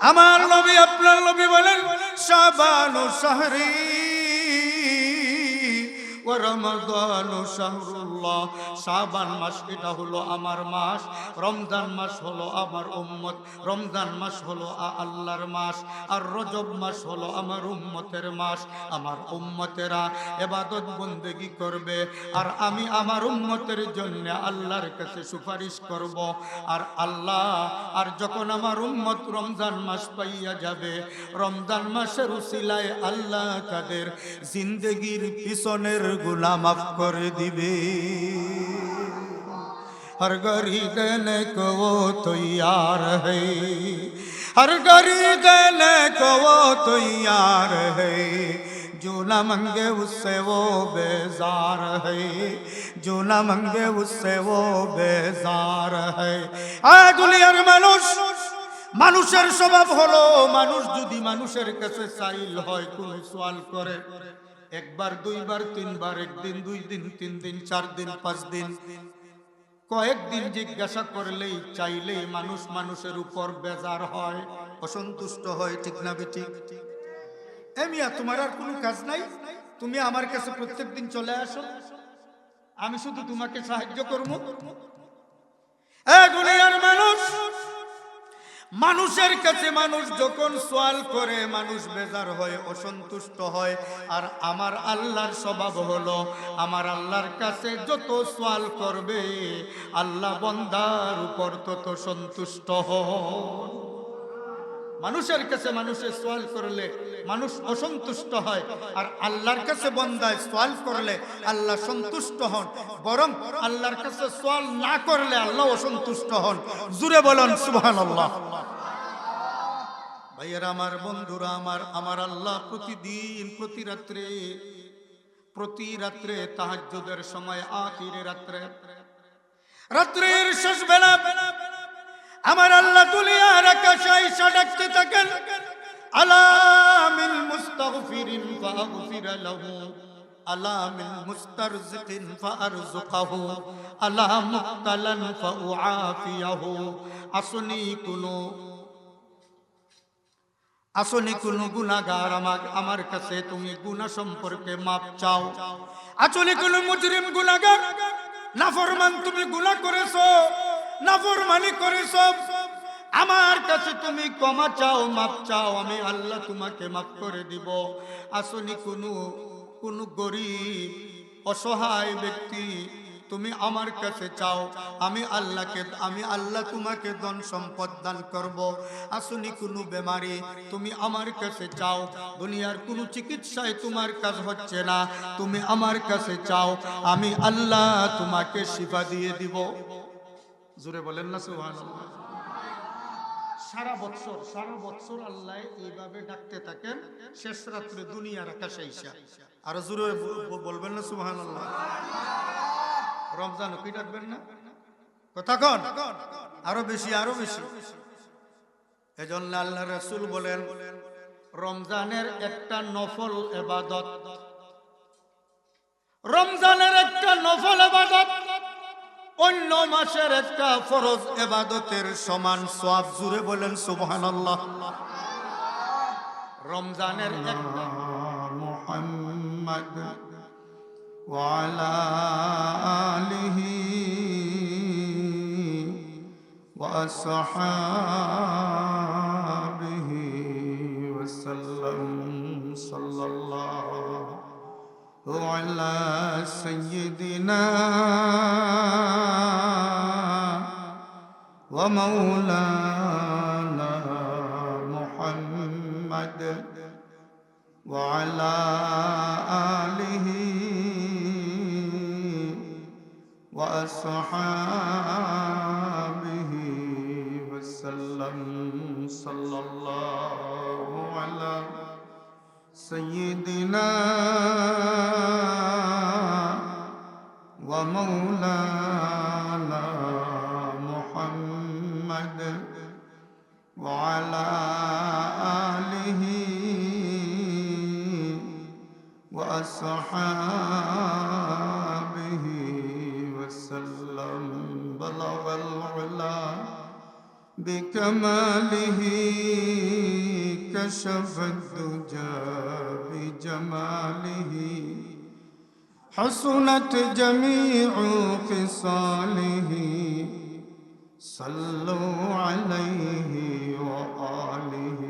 আমার নবী আপনার নবী বলেন শাবানু শাহরি ওয়া রমাদানু শাহরুল্লাহ। শাবান মাস এটা হলো আমার মাস, রমজান মাস হলো আমার উম্মত, রমজান মাস হলো আল্লাহর মাস, আর রজব মাস হলো আমার উম্মতের মাস। আমার উম্মতেরা ইবাদত বন্দেগী করবে আর আমি আমার উম্মতের জন্য আল্লাহর কাছে সুপারিশ করব। আর আল্লাহ আর যখন আমার উম্মত রমজান মাস পাইয়া যাবে, রমজান মাসের উসিলায় আল্লাহ তাদের জিন্দেগির পিছনের গুনাহ মাফ করে দিবে। हर गरी देने को वो तैयार है, हर गरी देने को वो तैयार है, जो न मंगे उससे वो बेजार है, जो न मंगे उससे वो बेजार है। দুনিয়ার মানুষ, মানুষের স্বভাব হলো মানুষ যদি মানুষের কাছে চাইল হয়, কোন সওয়াল করে একবার দুইবার তিনবার, একদিন দুই দিন তিন দিন চার দিন পাঁচ দিন, কয়েকদিন জিজ্ঞাসা করলেই চাইলেই মানুষ মানুষের উপর বেজার হয়, অসন্তুষ্ট হয়। ঠিক না বেঠিক? মিয়া তোমার আর কোনো কাজ নাই, তুমি আমার কাছে প্রত্যেকদিন চলে আসো, আমি শুধু তোমাকে সাহায্য করবো। দুনিয়ার মানুষ, মানুষের কাছে মানুষ যখন সওয়াল করে মানুষ বেজার হয়, অসন্তুষ্ট হয়। আর আমার আল্লাহর স্বভাব হলো আমার আল্লাহর কাছে যত সওয়াল করবে আল্লাহ বান্দার উপর তত সন্তুষ্ট হয়। মানুষের কাছে মানুষের সওয়াল করলে মানুষ অসন্তুষ্ট হয়, আর আল্লাহর কাছে বান্দায় সওয়াল করলে আল্লাহ সন্তুষ্ট হন। বরং আল্লাহর কাছে সওয়াল না করলে আল্লাহ অসন্তুষ্ট হন। জোরে বলেন সুবহানাল্লাহ। ভাইয়েরা আমার, বন্ধুরা আমার, আমার আল্লাহ প্রতিদিন প্রতি রাত্রে তাহাজ্জুদের সময়, আখিরে রাত্রের শেষ বেলা আমার আল্লাহ দুনিয়ার আকাশে আইসা ডাকতে থাকেন, আলা মিন মুস্তাগফিরিন ফাগফির লাহু, আলা মিন মুস্তারজিকিন ফারযুকহু, আলা মুবতালান ফাউআফিয়াহু। আসনি কোনো গুনাহগার আমার কাছে তুমি গুনাহ সম্পর্কে মাপ চাও। আসলে কোনো মুজরিম গুনাহগার নাফরমান তুমি গুনাহ করেছো, নাফরমানি করেছো, আমার কাছে তুমি ক্ষমা চাও, মাপ চাও, আমি আল্লাহ তোমাকে মাফ করে দিব। আসনি কোনো গরিব অসহায় ব্যক্তি তুমি আমার কাছে চাও, আমি আল্লাহ তোমাকে ধন সম্পদ দান করব। আসনি কোনো বেমারি তুমি আমার কাছে চাও, দুনিয়ার কোনো চিকিৎসায় তোমার কাজ হচ্ছে না, তুমি আমার কাছে চাও, আমি আল্লাহ তোমাকে শিফা দিয়ে দিব। জোরে বলেন না সুবহানাল্লাহ। সারা বছর আল্লাহ এইভাবে ডাকতে থাকেন, শেষ রাত্রে দুনিয়ার আকাশে আইসা। আর জোরে বলবেন না সুবহানাল্লাহ। রমজান কি ডাকবেন না? কথা কন, আরো বেশি। এজন্য আল্লাহ রাসূল বলেন রমজানের একটা নফল ইবাদত, রমজানের একটা নফল ইবাদত অন্য মাসের একটা ফরজ ইবাদতের সমান সওয়াব। জোরে বলেন সুবহানাল্লাহ। রমজানের একটা মুহাম্মদ ওয়া আলা আলিহি ওয়া আসহাবিহি ওয়া সাল্লাম, সাল্লাল্লাহু আলা সাইয়্যিদিনা ওয়া মাওলানা মুহাম্মদ ওয়া আলা আলিহি ওয়া আসহাবিহি ওয়া সাল্লাম, সাল্লাল্লাহু আলা সাইয়্যিদিনা ওয়া মাওলানা মুহাম্মদ ওয়া আলা আলিহি ওয়া আসহাবিহি ওয়া সাল্লাম। বালাগাল উলা বিকামালিহি كشف الدجى بجماله حسنت جميع خصاله صلوا عليه وآله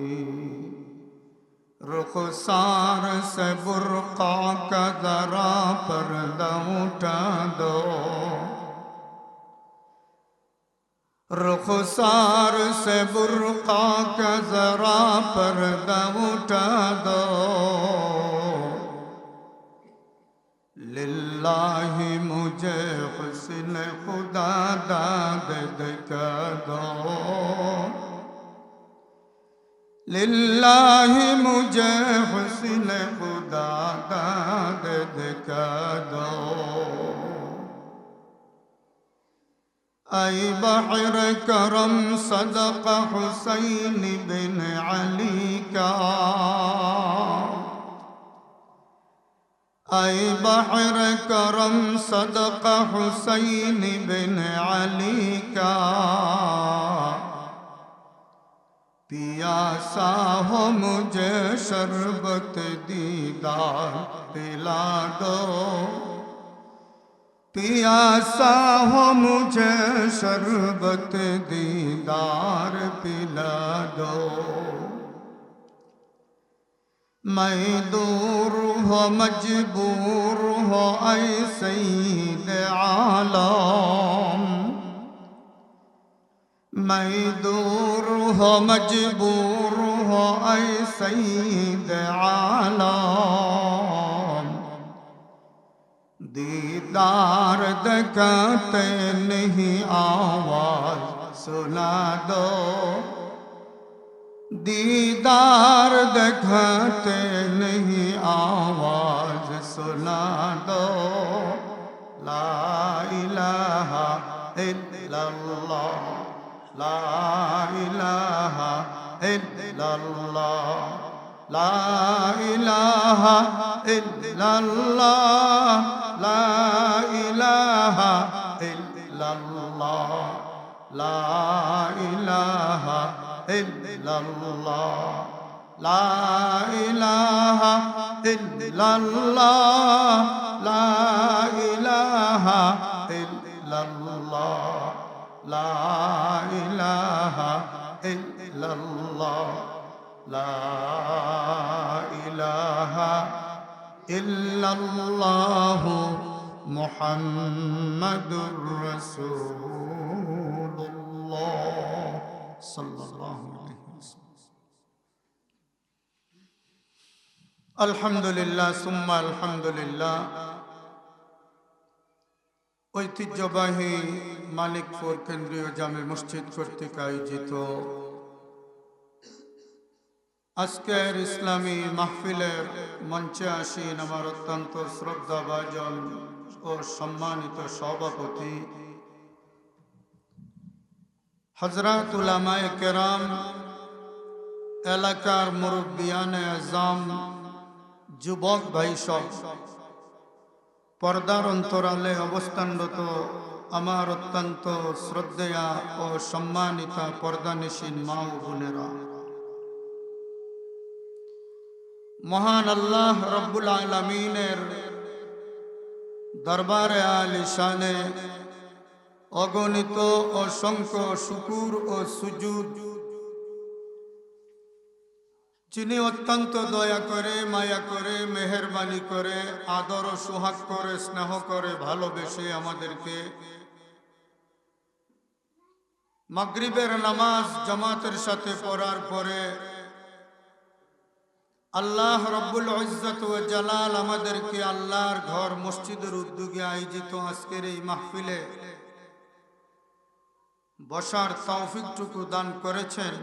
رخسار سے برقع کا ذرا پردہ اٹھا دو رخسار سے برقع کا ذرا پردہ اٹھا دو للہ مجھے حسن خدا داد دکھا دو للہ مجھے حسن خدا داد دکھا دو اے بحر کرم صدق حسین بن علی کا اے بحر کرم صدق حسین بن علی کا پیاسا ہو مجھے شربت دیدار پلا دو پیاسا ہو مجھے شربت دیدار پلا دو میں دور ہو مجبور ہو اے سید عالم میں دور ہو مجبور ہو اے سید عالم دیدار دکھاتے نہیں آواز سنا دو دیدار دکھاتے نہیں آواز سنا دو لا الہ الا اللہ لا الہ الا اللہ لا الہ الا اللہ لا الہ الا اللہ لا الہ الا اللہ لا الہ الا اللہ لا الہ الا اللہ لا الہ الا اللہ لا الہ الا اللہ محمد رسول اللہ صلی اللہ علیہ وسلم আলহামদুলিল্লাহ সুম্মা আলহামদুলিল্লাহ ঐতিহ্যবাহী মানিকপুর কেন্দ্রীয় জামে মসজিদ কর্তৃক আয়োজিত আজকের ইসলামী মাহফিলের মঞ্চে আসীন আমার অত্যন্ত শ্রদ্ধাভাজন ও সম্মানিত সভাপতি হযরত উলামায়ে কেরাম এলাকার মুরব্বিয়ানে আজম যুবক ভাই সব পর্দার অন্তরালে অবস্থানরত আমার অত্যন্ত শ্রদ্ধেয়া ও সম্মানিতা পর্দানিশীন মা ও বোনেরা মহান আল্লাহ রব্বুল আলামিনের দরবারে আলিশানে অগণিত অসংখ্য শুকুর ও সুজুদ যিনি অত্যন্ত দয়া করে মায়া করে মেহেরবানি করে আদর ও সোহাগ করে স্নেহ করে ভালোবেসে আমাদেরকে মাগরিবের নামাজ জামাতের সাথে পড়ার পরে আল্লাহ রব্বুল ইজ্জত ওয়া জালাল আমাদেরকে আল্লাহর ঘর মসজিদের উদ্যোগে আয়োজিত আজকের এই মাহফিলে বসার তৌফিকটুকু দান করেছেন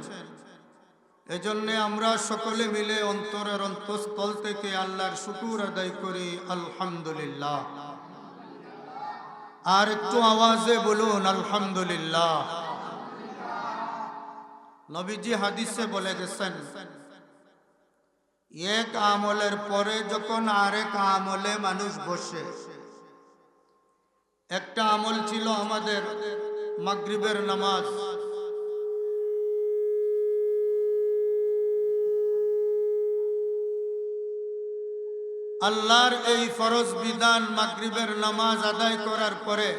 এজন্য আমরা সকলে মিলে অন্তরের অন্তঃস্থল থেকে আল্লাহর শুকর আদায় করি আলহামদুলিল্লাহ আর একটু আওয়াজে বলুন আলহামদুলিল্লাহ নবীজি হাদিসে বলে গেছেন এক আমলের পরে যখন আরেক আমলে মানুষ বসে একটা আমল ছিল আমাদের মাগরিবের নামাজ আল্লাহর এই ফরজ বিধান মাগরিবের নামাজ আদায় করার পরে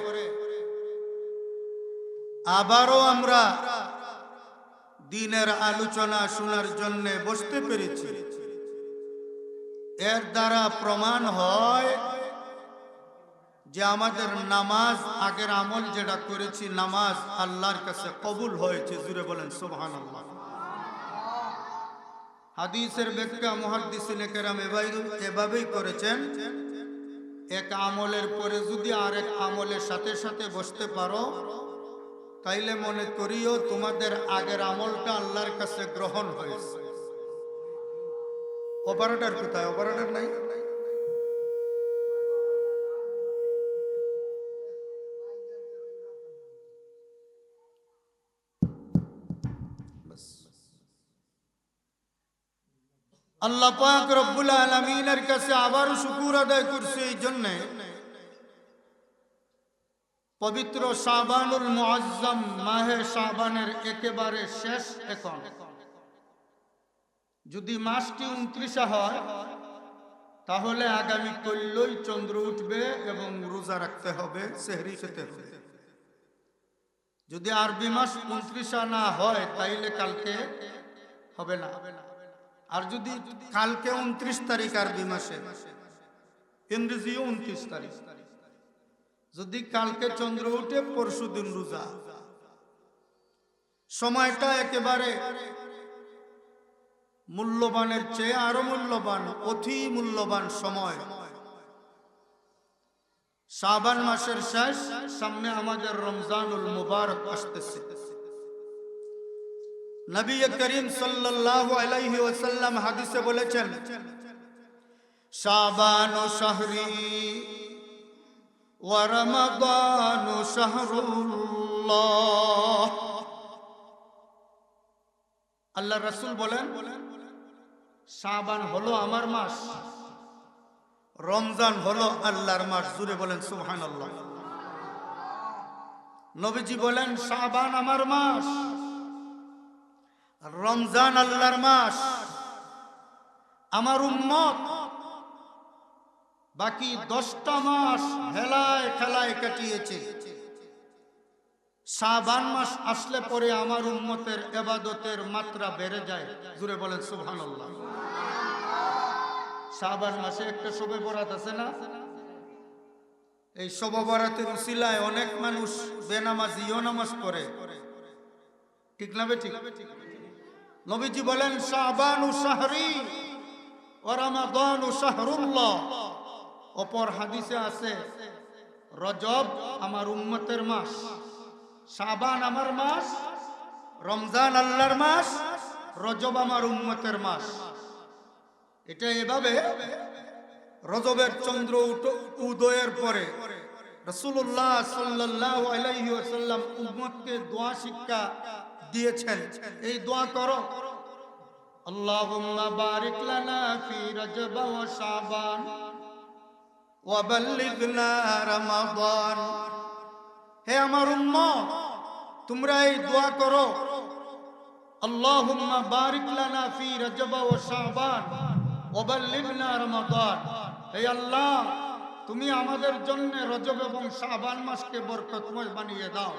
আবারও আমরা দ্বীনের আলোচনা শোনার জন্য বসতে পেরেছি। এর দ্বারা প্রমাণ হয় যে আমাদের নামাজ, আগের আমল যেটা করেছি, নামাজ আল্লাহর কাছে কবুল হয়েছে। জুড়ে বলেন সুবহানাল্লাহ। হাদিসের ব্যাখ্যা মুহাদ্দিসিনে কেরাম এভাবেই করেছেন, এক আমলের পরে যদি আরেক আমলের সাথে সাথে বসতে পারো তাইলে মনে করিও তোমাদের আগের আমলটা আল্লাহর কাছে গ্রহণ হয়েছে। অপারেটর কোথায়? অপারেটর নাই? আল্লাহ পাক রব্বুল আলামিনের কাছে আবারও শুকর আদায় করছি এই জন্য, পবিত্র শাবানুল মুআজ্জম মাহে শাবানের একেবারে শেষ। এখন যদি মাসটি 29 হয় তাহলে আগামী কল্যই চন্দ্র উঠবে এবং রোজা রাখতে হবে, সেহরি খেতে হবে। যদি আরবি মাস 29 না হয় তাইলে কালকে হবে না। আর যদি কালকে 29 তারিখ আরবি মাসে, ইংরেজি 29 তারিখ, যদি কালকে চন্দ্র উঠে পরশু দিন রোজা। সময়টা একেবারে মূল্যবানের চেয়ে আরো মূল্যবান, অতি মূল্যবান সময়। শাবান মাসের শেষ, সামনে আমাদের রমজানুল মুবারক আসতেছে। নবী করিম সাল্লাল্লাহু আলাইহি ওয়াসাল্লাম হাদিসে বলেছেন, শাবানু শাহরি ওয়া রমাদানু শাহরুল্লাহ। আল্লাহ রাসূল বলেন, শাবান হলো আমার মাস, রমজান হলো আল্লাহর মাস। জুড়ে বলেন সুবহানাল্লাহ। নবীজি বলেন, শাবান আমার মাস, রমজান আল্লাহর মাস। আমার উম্মত বাকি 10টা মাস হেলায় খেলায় কাটিয়েছে। শাবান মাস আসলে পরে আমার উম্মতের ইবাদতের মাত্রা বেড়ে যায়। জুড়ে বলেন সুবহানাল্লাহ। শাবান মাসে একটা শবে বরাত আছে না? এই শবে বরাতের উসিলায় অনেক মানুষ বেনামাজিও নামাজ পড়ে, ঠিক না বেঠিক? নবীজি বলেন, শাবানু শাহরি ওয়া রমাদানু শাহরুল্লাহ। অপর হাদিসে আছে, রজব আমার উম্মতের মাস, শাবান আমার মাস, রমজান আল্লাহর মাস, রজব আমার উম্মতের মাস। এটা এভাবে রজবের চন্দ্র উদয়ের পরে রাসূলুল্লাহ সাল্লাল্লাহু আলাইহি ওয়াসাল্লাম উম্মতকে দোয়া শিক্ষা দিয়েছেন। এই দোয়া করো, আল্লাহুম্মা বারিক লানা ফি রজব ওয়া শাবান ওয়া বাল্লিগনা রমাদান। হে আমার উম্মত, তোমরা এই দোয়া করো, আল্লাহুম্মা বারিক লানা ফি রজব ওয়া শাবান ওয়া বাল্লিগনা রমাদান। হে আল্লাহ, তুমি আমাদের জন্য রজব এবং শাবান মাসকে বরকতময় বানিয়ে দাও।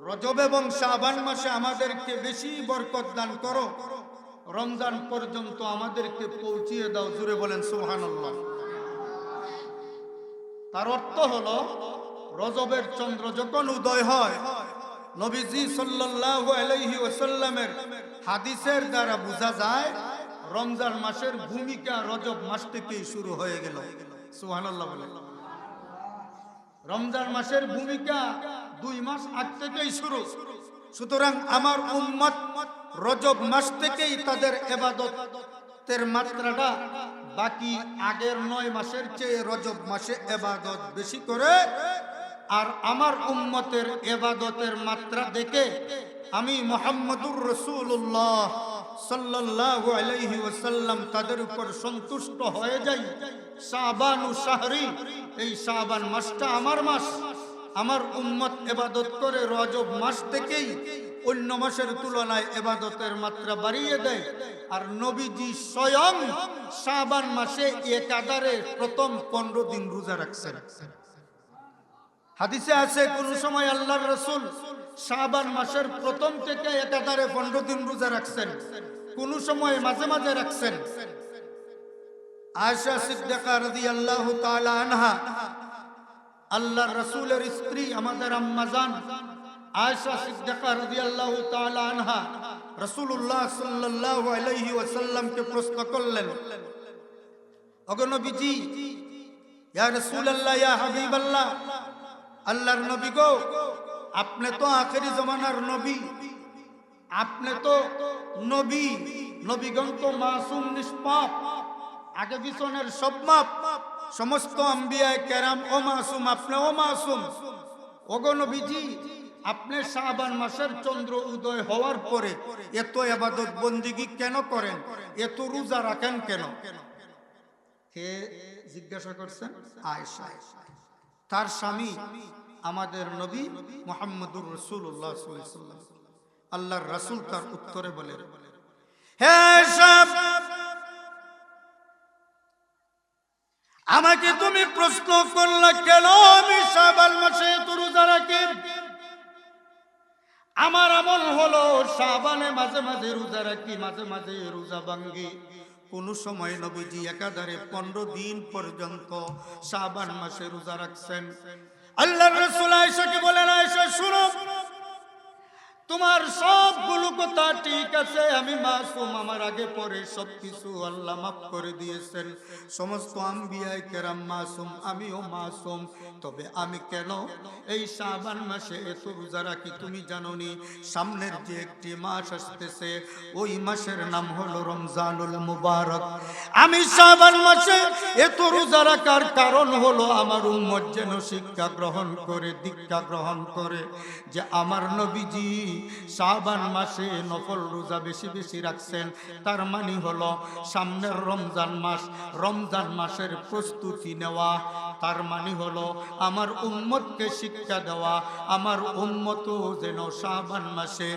রজব এবং শাবান মাসে আমাদেরকে বেশি বরকত দান করো, রমজান পর্যন্ত আমাদেরকে পৌঁছিয়ে দাও। জুড়ে বলেন সুবহানাল্লাহ। তার অর্থ হলো, রজবের চন্দ্র যখন উদয় হয়, নবীজি সাল্লাল্লাহু আলাইহি ওয়াসাল্লামের হাদিসের দ্বারা বোঝা যায় রমজান মাসের ভূমিকা রজব মাস থেকেই শুরু হয়ে গেল। সুবহানাল্লাহ বলেন। রমজান মাসের ভূমিকা 2 মাস আগ থেকেই শুরু। সুতরাং আমার উম্মত রজব মাস থেকেই তাদের ইবাদতের মাত্রাটা বাকি আগের 9 মাসের চেয়ে রজব মাসে ইবাদত বেশি করে। আর আমার উম্মতের ইবাদতের মাত্রা দেখে আমি মুহাম্মদুর রাসূলুল্লাহ সাল্লাল্লাহু আলাইহি ওয়াসাল্লাম তাদের উপর সন্তুষ্ট হয়ে যাই। শাবানু শাহরি, এই শাবান মাসটা আমার মাস। আমার উম্মত ইবাদত করে রজব মাস থেকেই অন্য মাসের তুলনায় ইবাদতের মাত্রা বাড়িয়ে দেয়। আর নবীজি স্বয়ং শাবান মাসে একাধারে প্রথম 15 দিন রোজা রাখছেন। হাদিসে আছে কোন সময় আল্লাহর রাসূল শাবান মাসের প্রথম থেকে একাধারে 15 দিন রোজা রাখছেন, কোন সময় মাঝে মাঝে রাখছেন। আয়েশা সিদ্দিকা রাদিয়াল্লাহু তাআলা আনহা, আল্লাহর রাসূলের স্ত্রী, আমাদের আম্মা জান আয়েশা সিদ্দিকা রাদিয়াল্লাহু তাআলা আনহা রাসূলুল্লাহ সাল্লাল্লাহু আলাইহি ওয়াসাল্লামকে প্রশ্ন করলেন, ওগো নবীজি, ইয়া রাসূলুল্লাহ, ইয়া হাবিবাল্লাহ, আল্লাহর নবী গো, আপনি তো আখেরি জামানার নবী, আপনি তো নবী, নবীগণ তো মাসুম নিষ্পাপ, আগে পিছনের সব মাপ, সমস্ত আম্বিয়া কেরাম ও মাসুম, আপনিও মাসুম। ওগো নবীজি, আপনি শাবান মাসের চন্দ্র উদয় হওয়ার পরে এত ইবাদত বন্দেগী কেন করেন, এত রোজা রাখেন কেন? কে জিজ্ঞাসা করছেন? আয়েশা। তার স্বামী আমাদের নবী মুহাম্মদুর রাসূলুল্লাহ সাল্লাল্লাহু আলাইহি ওয়াসাল্লাম। আল্লাহর রাসূল তার উত্তরে বলেন, হে সাহেব, আমাকে তুমি প্রশ্ন করলে কেন আমি শাবান মাসে এত রোজা রাখি? আমার আমল হলো শাবানে মাঝে মাঝে রোজা রাখি, মাঝে মাঝে রোজা ভাঙ্গি। কোন সময় নবীজি একাধারে 15 দিন পর্যন্ত শাবান মাসে রোজা রাখছেন। আল্লাহর রাসূল আয়েশাকে বলেন, আয়েশা শুনো, তোমার সবগুলো কথা ঠিক আছে, আমি মাসুম, আমার আগে পরে সবকিছু আল্লাহ মাফ করে দিয়েছেন, সমস্ত আম্বিয়া কেরাম মাসুম, আমিও মাসুম। তবে আমি কেন এই শাবান মাসে এত রোজা রাখি তুমি জানোনি? সামনের যে একটি মাস আসতেছে, ওই মাসের নাম হলো রমজানুল মুবারক। আমি শাবান মাসে এত রোজা রাখার কারণ হলো আমার উম্মত যেন শিক্ষা গ্রহণ করে, দীক্ষা গ্রহণ করে যে আমার নবীজি শাবান মাসে নফল রোজা বেশি বেশি রাখছেন। তার মানে হলো সামনের রমজান মাস, রমজান মাসের প্রস্তুতি নেওয়া। তার মানে হলো আমার উম্মতকে শিক্ষা দেওয়া, আমার উম্মতও যেন শাবান মাসে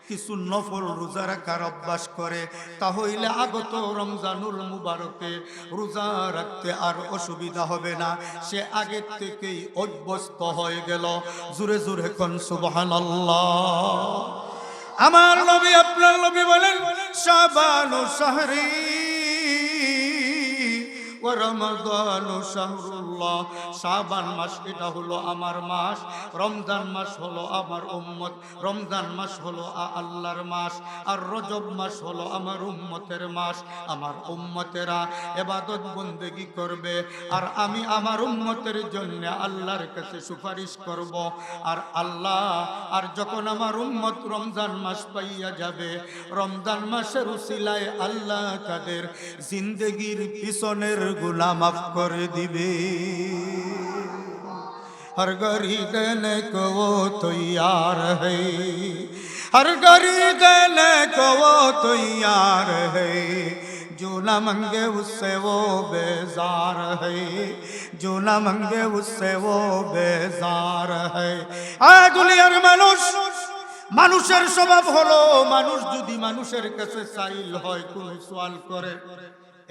কিছু নফল রোজা রাখার অভ্যাস করে, তাহলে আগত রমজানুল মুবারকে রোজা রাখতে আর অসুবিধা হবে না, সে আগে থেকেই অভ্যস্ত হয়ে গেল। জোরে জোরে কোন সুবহানাল্লাহ। আমার নবী, আপনার নবী বলেন, শাবানু শাহরি ওয়া রমাদানু শাহরুল্লাহ। শাবান মাস এটা হলো আমার মাস, রমজান মাস হলো আমার উম্মত, রমজান মাস হলো আল্লাহর মাস, আর রজব মাস হলো আমার উম্মতের মাস। আমার উম্মতেরা ইবাদত বন্দেগী করবে, আর আমি আমার উম্মতের জন্য আল্লাহর কাছে সুপারিশ করব। আর আল্লাহ, আর যখন আমার উম্মত রমজান মাস পাইয়া যাবে, রমজান মাসের উসিলায় আল্লাহ তাদের জিন্দেগির পিছনের গুনাহ মাফ করে দিবে। हर गरी देने को वो तैयार है, हर गरी देने को वो तैयार है, जो न मंगे उससे वो बेजार है, जो न मंगे उससे वो बेजार है। দুনিয়ার মানুষ, মানুষের স্বভাব হলো, মানুষ যদি মানুষের কাছে চাইল হয়, কোন সওয়াল করে,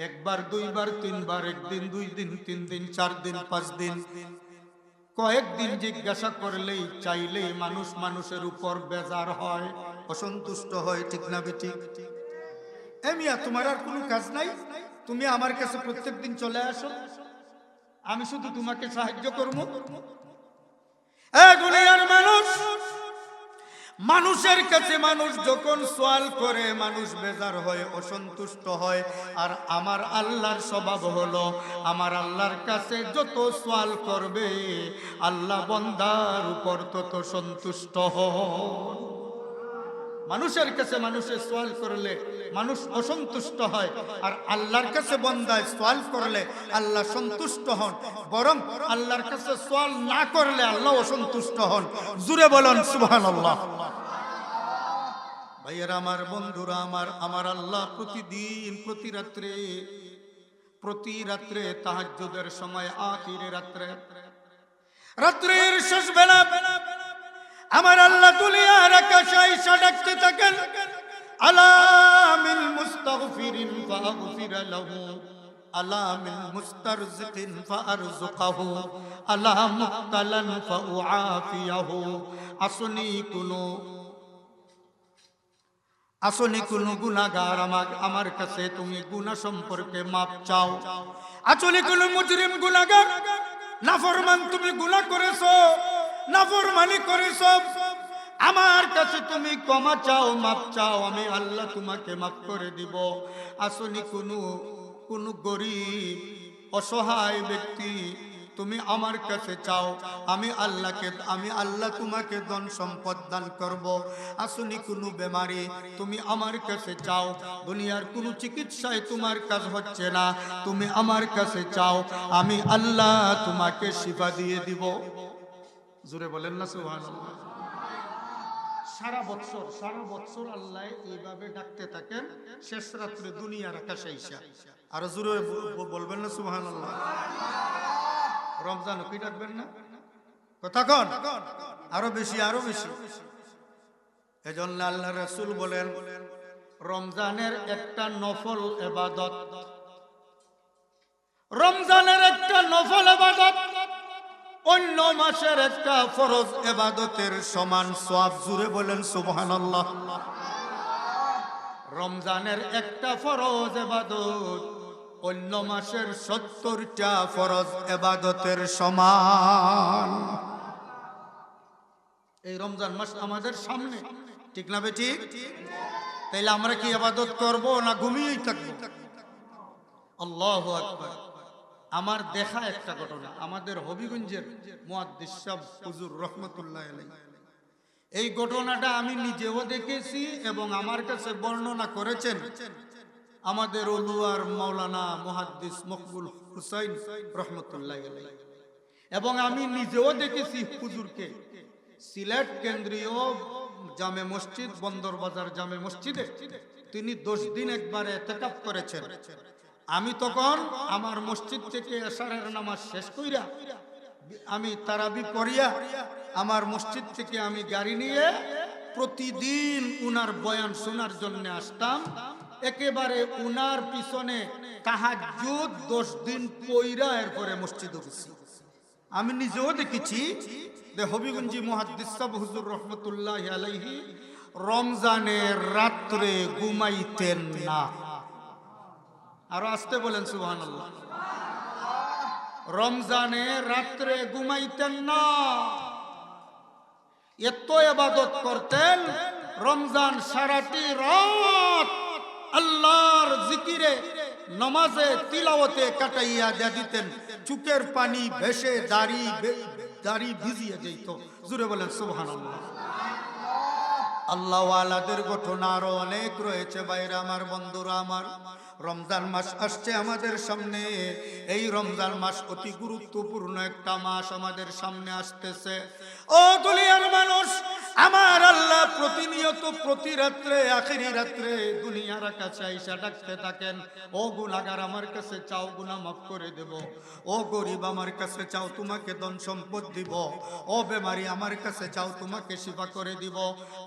একবার দুইবার তিনবার, একদিন দুই দিন তিন দিন 4 দিন 5 দিন, কয়েকদিন জিজ্ঞাসা করলেই চাইলেই মানুষ মানুষের উপর বেজার হয়, অসন্তুষ্ট হয়, ঠিক না বেঠিক? মিয়া, তোমার আর কোনো কাজ নাই, তুমি আমার কাছে প্রত্যেকদিন চলে আসো, আমি শুধু তোমাকে সাহায্য করব। দুনিয়ার মানুষ, মানুষের কাছে মানুষ যখন সওয়াল করে, মানুষ বেজার হয়, অসন্তুষ্ট হয়। আর আমার আল্লাহর স্বভাব হলো, আমার আল্লাহর কাছে যত সওয়াল করবে, আল্লাহ বান্দার উপর তত সন্তুষ্ট হয়। মানুষের কাছে মানুষের সওয়াল করলে মানুষ অসন্তুষ্ট হয়, আর আল্লাহর কাছে বান্দায় সওয়াল করলে আল্লাহ সন্তুষ্ট হন। বরং আল্লাহর কাছে সওয়াল না করলে আল্লাহ অসন্তুষ্ট হন। জোরে বলেন সুবহানাল্লাহ। ভাইয়েরা আমার, বন্ধুরা আমার, আমার আল্লাহ প্রতিদিন প্রতি রাত্রে তাহাজ্জুদের সময়, আখিরে রাত্রে, রাত্রের শেষ বেলা আমার আল্লাহ দুনিয়ার আকাশে আইসা ডাকতে থাকেন, আলা মিন মুস্তাগফিরিন ফাগফির লাহু, আলা মিন মুস্তারজিকিন ফারযুকহু, আলা মুবতালান ফাউআফিয়াহু। আসনি কোনো গুনাহগার আমার কাছে তুমি গুনাহ সম্পর্কে মাপ চাও। আসলে কোনো মুজরিম গুনাহগার নাফরমান তুমি গুনাহ করেছো, নাফরমানি করেছো, আমার কাছে তুমি ক্ষমা চাও, মাপ চাও, আমি আল্লাহ তোমাকে মাফ করে দিব। আসনি কোনো গরিব অসহায় ব্যক্তি তুমি আমার কাছে চাও, আমি আল্লাহ তোমাকে ধন সম্পদ দান করব। আসনি কোনো বেমারি তুমি আমার কাছে চাও, দুনিয়ার কোনো চিকিৎসায় তোমার কাজ হচ্ছে না, তুমি আমার কাছে চাও, আমি আল্লাহ তোমাকে শিফা দিয়ে দিব। জোরে বলেন না সুবহানাল্লাহ। সারা বছর আল্লাহ এইভাবে ডাকতে থাকেন, শেষ রাত্রে দুনিয়ার আকাশে আইসা। আর জোরে বলবেন না সুবহানাল্লাহ। রমজান কি ডাকবেন না? কথা কন, আরো বেশি। এজন্য আল্লাহ রাসূল বলেন, রমজানের একটা নফল ইবাদত, রমজানের একটা নফল ইবাদত অন্য মাসের একটা ফরজ ইবাদতের সমান সওয়াব। জোরে বলেন সুবহানাল্লাহ। রমজানের একটা ফরজ ইবাদত অন্য মাসের 70টা ফরজ ইবাদতের সমান। এই রমজান মাস আমাদের সামনে, ঠিক না বেঠিক? তাইলে আমরা কি ইবাদত করব না ঘুমিয়েই থাকবো? আল্লাহু আকবার। আমার দেখা একটা ঘটনা, আমাদের হবিগঞ্জের মুহাদ্দিস সাহেব হুজুর রহমাতুল্লাহ আলাইহি, এই ঘটনাটা আমি নিজেও দেখেছি এবং আমার কাছে বর্ণনা করেছেন আমাদের ওলুয়ার মাওলানা মুহাদ্দিস মকবুল হুসাইন রহমতুল্লাহ আলাইহি, এবং আমি নিজেও দেখেছি হুজুরকে সিলেট কেন্দ্রীয় জামে মসজিদ, বন্দর বাজার জামে মসজিদে তিনি 10 দিন একবারে ইতিকাফ করেছেন। আমি তখন আমার মসজিদ থেকে এশারের নামাজ শেষ কইরা আমি তারাবি পড়িয়া আমার মসজিদ থেকে আমি গাড়ি নিয়ে প্রতিদিন উনার বয়ান শোনার জন্য আসতাম। একেবারে উনার পিছনে তাহাজ্জুদ 10 দিন পইরা এরপরে মসজিদে গেছি। আমি নিজেও দেখেছি যে হবিগঞ্জি মুহাদ্দিস সাহেব হুজুর রহমতুল্লাহ আলাইহি রমজানের রাত্রে ঘুমাইতেন না। আরো আসতে বলেন সুবহানাল্লাহ। রমজানে রাত্রে ঘুমাইতেন না, এত ইবাদত করতেন। রমজান সারাটি রাত আল্লাহর জিকিরে, নামাজে, তিলাওয়াতে কাটাইয়া দিতেন। চোখের পানি ভেসে দাড়ি ভিজিয়ে যেত। জোরে বলেন সুবহানাল্লাহ। আল্লাহ ওয়ালাদের ঘটনা আরো অনেক রয়েছে। ভাইরা আমার, বন্ধুরা আমার, রমজান মাস আসছে আমাদের সামনে। এই রমজান মাস অতি গুরুত্বপূর্ণ একটা মাস আমাদের সামনে আসতেছে। ও দুনিয়ার মানুষ, আমার আল্লাহ প্রতিনিয়ত প্রতি রাত্রে, আখেরি রাত্রে দুনিয়ার কাছে আইসা ডাকতে থাকেন, ও গুনাহগার আমার কাছে চাও, গুনাহ মাফ করে দেব। ও গরিব আমার কাছে চাও, তোমাকে ধন সম্পদ দিব। ও বেমারি আমার কাছে চাও, তোমাকে শিফা করে দিব।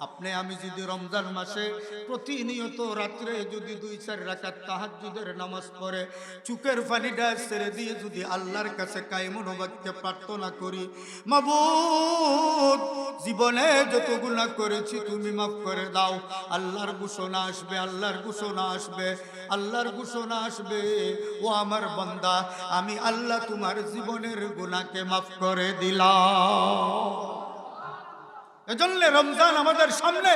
আপনি আমি যদি রমজান মাসে প্রতিনিয়ত রাত্রে যদি 2-4 রাকাত তাহাজ্জুদের নামাজ পড়ে চোখের পানিটা ছেড়ে দিয়ে যদি আল্লাহর কাছে কায়েমুন বাক্যে প্রার্থনা করি, মাবুদ জীবনে যত গুনাহ করেছি তুমি মাফ করে দাও, আল্লাহর ঘোষণা আসবে, আল্লাহর ঘোষণা আসবে, আল্লাহর ঘোষণা আসবে, ও আমার বান্দা, আমি আল্লাহ তোমার জীবনের গুনাহকে মাফ করে দিলাম। এজন্য রমজান আমাদের সামনে,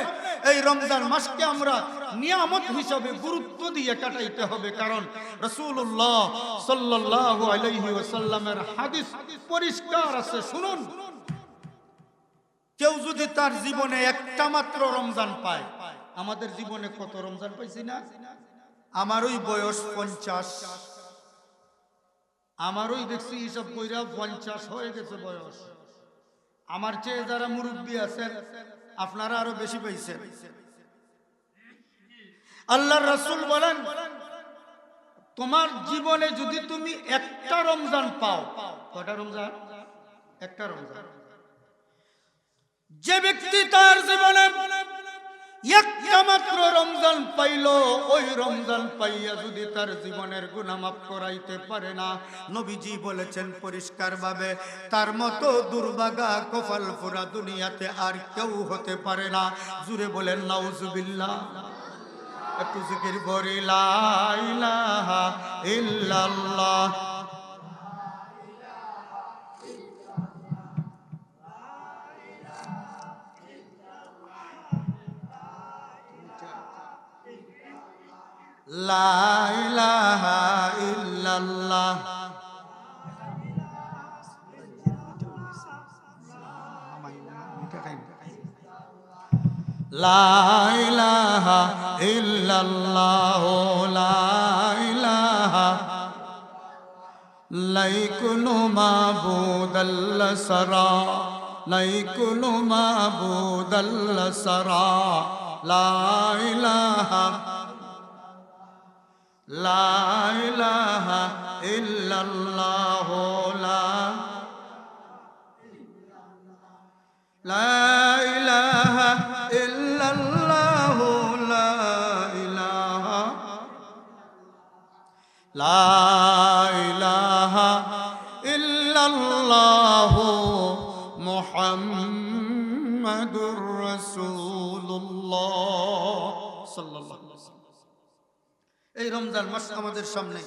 এই রমজান মাসকে আমরা নিয়ামত হিসাবে গুরুত্ব দিয়ে কাটাইতে হবে। কারণ রাসূলুল্লাহ সাল্লাল্লাহু আলাইহি ওয়াসাল্লামের হাদিস পরিষ্কার আছে, শুনুন। কেউ যদি তার জীবনে একটা মাত্র রমজান পায়, আমাদের জীবনে কত রমজান পাইছি না? আমারই বয়স 50, আমারই দেখছি হিসাব কইরা 50 হয়ে গেছে বয়স। আমার চেয়ে যারা মুরব্বী আছেন আপনারা আরো বেশি পাইছেন। আল্লাহর রাসূল বলেন, তোমার জীবনে যদি তুমি একটা রমজান পাও, কয়টা রমজান? একটা রমজান। যে ব্যক্তি তার জীবনে একটা মাত্র রমজান পাইল, ওই রমজান পাইয়া যদি তার জীবনের গুনাহ মাফ করাইতে পারে না, নবীজি বলেছেন পরিষ্কার ভাবে, তার মতো দুর্ভাগা কপাল পুরা দুনিয়াতে আর কেউ হতে পারে না। জুড়ে বলেন নাউজুবিল্লাহ। একটু জিকির করি লা ইলাহা ইল্লাল্লাহ। লা ইলাহা ইল্লাল্লাহ। লা ইলাহা ইল্লাল্লাহ। লা ইলাহা লাইকুনু মাবুদাল্লাহ সারা, লাইকুনু মাবুদাল্লাহ সারা। লা ইলাহা লা ইলাহা ইল্লাল্লাহ। লা ইলাহা ইল্লাল্লাহ। লা ইলাহা লা ইলাহা ইল্লাল্লাহ মুহাম্মাদুর রাসূলুল্লাহ সাল্লাল্লাহু আলাইহি ওয়াসাল্লাম। এই রমজান মাস আমাদের সামনে।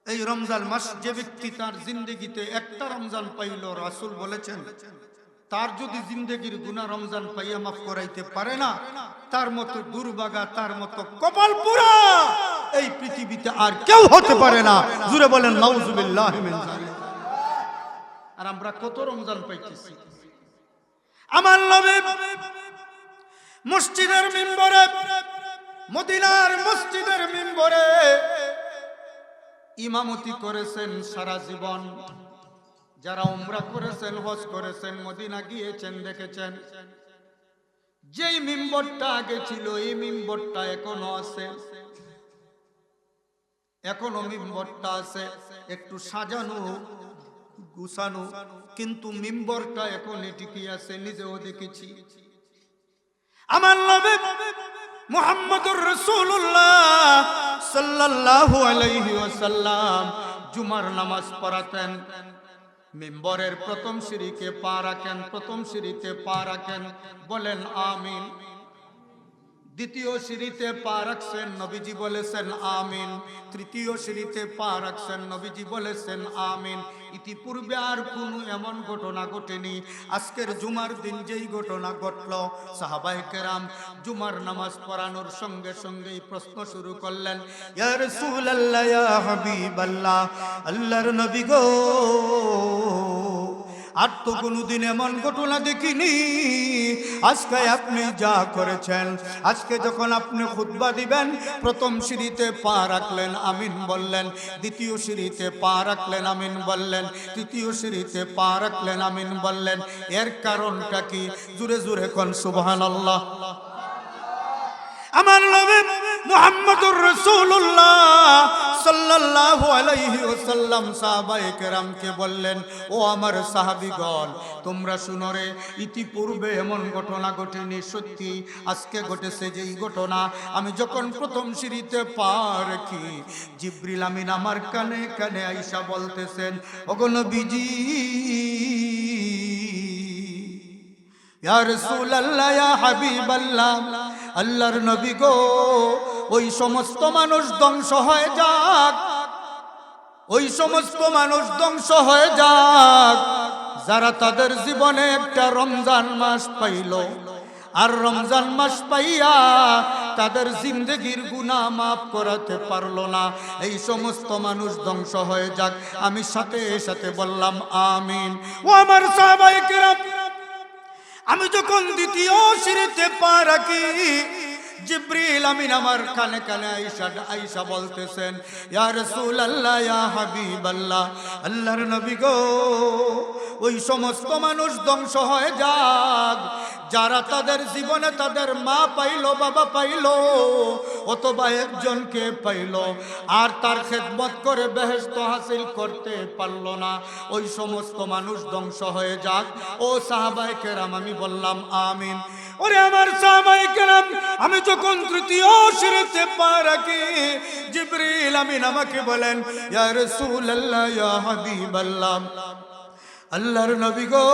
এই রমজান মাস যে ব্যক্তি তার জিন্দেগিতে একটা রমজান পাইল, রাসূল বলেছেন তার যদি জিন্দেগির গুনাহ রমজান পাইয়া মাফ করাইতে পারে না, তার মতো দুর্ভাগা, তার মতো কপাল পোড়া এই পৃথিবীতে আর কেউ হতে পারে না। জুড়ে বলেন নাউজুবিল্লাহি মিন যালিক। আর আমরা কত রমজান পাইতেছি। আমার নবী মসজিদের মিম্বরে, মদিনার মসজিদের মিম্বরে ইমামতি করেছেন সারা জীবন। যারা উমরা করেছেন, হজ করেছেন, মদিনা গিয়েছেন, দেখেছেন যেই মিম্বরটা আগে ছিল এই মিম্বরটা এখনো আছে। এখনো মিম্বরটা আছে, একটু সাজানো গুছানো, কিন্তু মিম্বরটা এখন টিকে আছে। নিজেও দেখেছি। আমার নবী মুহাম্মদুর রাসূলুল্লাহ সাল্লাল্লাহু আলাইহি ওয়াসাল্লাম জুমার নামাজ পড়াতেন। মিম্বরের প্রথম সিঁড়িতে পা রাখেন, প্রথম সিঁড়িতে পা রাখেন, বলেন আমিন। দ্বিতীয় সিঁড়িতে পা রাখছেন, নবীজি বলেছেন আমিন। তৃতীয় সিঁড়িতে পা রাখছেন, নবীজি বলেছেন আমিন। ইতিপূর্বে আর কোনো এমন ঘটনা ঘটেনি। আজকের জুমার দিন যেই ঘটনা ঘটল, সাহাবায়ে কেরাম জুমার নামাজ পড়ানোর সঙ্গে সঙ্গেই প্রশ্ন শুরু করলেন, ইয়া রাসূলুল্লাহ, ইয়া হাবিবাল্লাহ, আল্লাহর নবী গো, আর তো কোনোদিন এমন ঘটনা দেখিনি। আজকে আপনি যা করেছেন, আজকে যখন আপনি খুতবা দিবেন, প্রথম সিঁড়িতে পা রাখলেন, আমিন বললেন। দ্বিতীয় সিঁড়িতে পা রাখলেন, আমিন বললেন। তৃতীয় সিঁড়িতে পা রাখলেন, আমিন বললেন। এর কারণটা কি? জোরে জোরে কোন সুবহানাল্লাহ। আমার নবী মুহাম্মদুর রাসূলুল্লাহ সাল্লাল্লাহু আলাইহি ওয়াসাল্লাম সাহাবায়ে কেরামকে বললেন, ও আমার সাহাবীগণ, তোমরা শুনো রে, ইতিপূর্বে এমন ঘটনা ঘটেনি। সত্যি আজকে ঘটেছে যেই ঘটনা। আমি যখন প্রথম সিঁড়িতে পা রাখি, জিবরিল আমিন আমার কানে কানে আয়েশা বলতেছেন, ওগো নবীজি, ইয়া রাসূলুল্লাহ, ইয়া হাবিবাল্লাহ, আল্লাহর নবী গো, ওই সমস্ত মানুষ ধ্বংস হয়ে যাক, ওই সমস্ত মানুষ ধ্বংস হয়ে যাক যারা তাদের জীবনে একটা রমজান মাস পাইল, আর রমজান মাস পাইয়া তাদের জিন্দেগির গুনাহ মাফ করাতে পারলো না। এই সমস্ত মানুষ ধ্বংস হয়ে যাক। আমি সাথে সাথে বললাম আমিন। ও আমার সাহাবায়ে কেরাম, আমি যখন দ্বিতীয় সিঁড়িতে পা রাখি, জিবরিল আমিন আমার কানে কানে আয়েশা বলতেছেন, ইয়া রাসূলুল্লাহ, ইয়া হাবিবাল্লাহ, আল্লাহর নবী গো, ওই সমস্ত মানুষ ধ্বংস হয়ে যাক যারা তাদের জীবনে তাদের মা পাইলো, বাবা পাইলো, অথবা একজনকে পাইলো, আর তার খেদমত করে বেহেশত হাসিল করতে পারলো না, ওই সমস্ত মানুষ ধ্বংস হয়ে যাক। ও সাহাবায়ে কেরাম, আমি বললাম আমিন। ওরে আমার সাহাবায়ে কেরাম, আমি যখন তৃতীয় সিঁড়িতে পা রাখি, জিবরিল আমিন আমাকে বলেন, ইয়া রাসূলুল্লাহ, ইয়া হাবিবাল্লাহ, আল্লাহর নবী গো,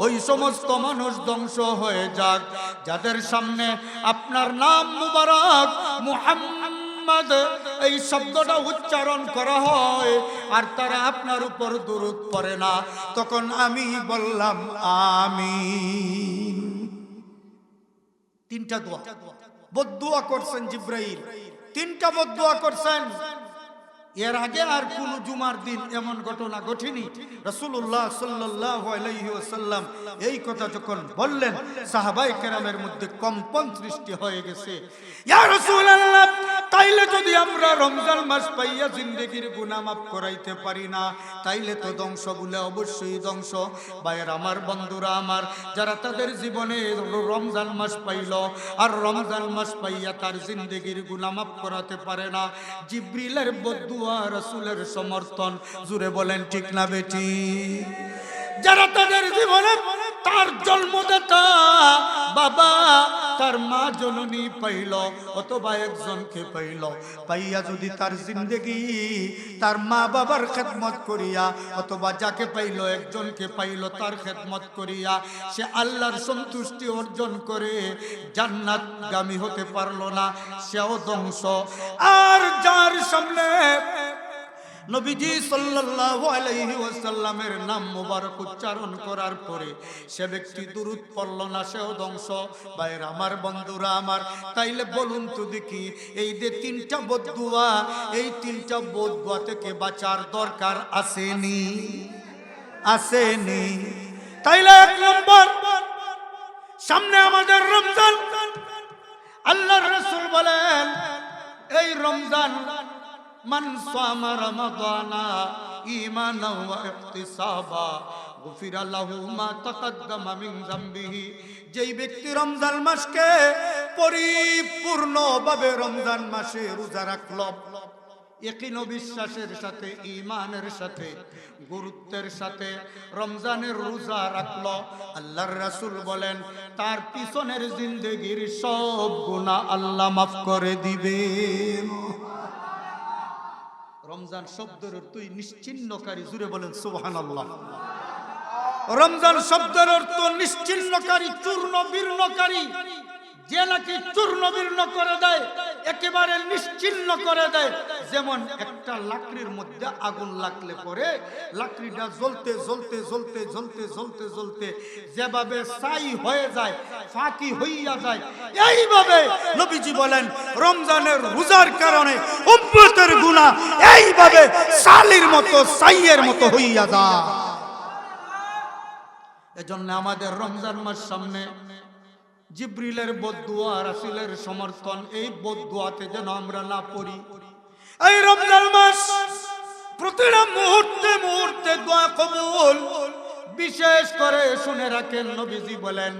ওই সমস্ত মানুষ ধ্বংস হয়ে যাক যাদের সামনে আপনার নাম মুবারক মুহাম্মদ এই শব্দটা উচ্চারণ করা হয় আর তারা আপনার উপর দুরূদ পড়ে না। তখন আমি বললাম আমিন। তিনটা দোয়া, বদদুয়া করছেন জিবরাইল, তিনটা বদদুয়া করছেন। এর আগে আর কোন জুমার দিন এমন ঘটনা ঘটেনি। রাসূলুল্লাহ সাল্লাল্লাহু আলাইহি ওয়াসাল্লাম এই কথা যখন বললেন, সাহাবায়ে কেরামের মধ্যে কম্পন সৃষ্টি হয়ে গেছে। ইয়া রাসূলুল্লাহ, তাইলে যদি আমরা রমজান মাস পাইয়া জিন্দেগির গুনাহ মাফ করাইতে পারি না, তাইলে তো ধ্বংস বলে অবশ্যই ধ্বংস। ভাইয়ের আমার, বন্ধুরা আমার, যারা তাদের জীবনে রমজান মাস পাইল আর রমজান মাস পাইয়া তার জিন্দেগির গুনাহ মাফ করাতে পারে না, জিবরিলের বদদুয়া, রাসূলের সমর্থন, জুড়ে বলেন ঠিক না বেটি? যারা তাদের জীবনে তার জন্মদাতা বাবা, তার মা জননী পাইল, অথবা একজনকে পাইল, পাইয়া যদি তার জিন্দেগি তার মা বাবার খেদমত করিয়া, অথবা যাকে পাইল একজনকে পাইল তার খেদমত করিয়া সে আল্লাহর সন্তুষ্টি অর্জন করে জান্নাতগামী হতে পারলো না, সেও ধ্বংস। আর যার সামনে নবীজি সাল্লাল্লাহু আলাইহি ওয়াসাল্লামের নাম মোবারক উচ্চারণ করার পরে সে ব্যক্তি দুরূদ পড়ল না, সেও ধ্বংস। ভাইয়ের আমার, বন্ধুরা আমার, তাইলে বলুন তো দেখি, এই যে তিনটা বদদুয়া, এই তিনটা বদদুয়া থেকে বাঁচার দরকার আসেনি? আসেনি? তাইলে এক নম্বর, সামনে আমাদের রমজান। আল্লাহর রাসূল বলেন, এই রমজান, মান সামা রমাদানা ঈমানাও ওয়া ইহতিসাবা গুফিরা লাহু মা তাকাদ্দামা মিন যামবিহি, যেই ব্যক্তি রমজান মাসকে পরিপূর্ণভাবে রমজান মাসে রোজা রাখলো, ইয়াকিন ও বিশ্বাসের সাথে, ঈমানের সাথে, গুরুত্বের সাথে রমজানের রোজা রাখলো, আল্লাহর রাসূল বলেন তার পিছনের জিন্দেগির সব গুনাহ আল্লাহ মাফ করে দিবেন। রমজান শব্দের অর্থ নিশ্চিহ্নকারী, জুড়ে বলেন সুবহানাল্লাহ। রমজান শব্দের অর্থ নিশ্চিহ্নকারী, চূর্ণ বির্ণকারী, যে নাকি চূর্ণ বির্ণ করে দেয়, একেবারে নিশ্চিহ্ন করে দেয়। যেমন একটা লাকড়ির মধ্যে আগুন লাগলে পরে লাকড়িটা জ্বলতে জ্বলতে জ্বলতে জ্বলতে জ্বলতে জ্বলতে যেভাবে ছাই হয়ে যায়, ফাঁকি হইয়া যায়, এইভাবে নবীজি বলেন রমজানের রোজার কারণে উম্মতের গুনাহ এইভাবে ছালির মতো, ছাইয়ের মতো হইয়া যায়। এজন্য আমাদের রমজান মাস সামনে, জিবরিলের বদদুয়া, রাসূলের সমর্থন, এই বদদুয়াতে যেন আমরা না পড়ি। এই রমজান মাস প্রতিটা মুহূর্তে মুহূর্তে দোয়া কবুল। বিশেষ করে শুনে রাখেন, নবীজি বলেন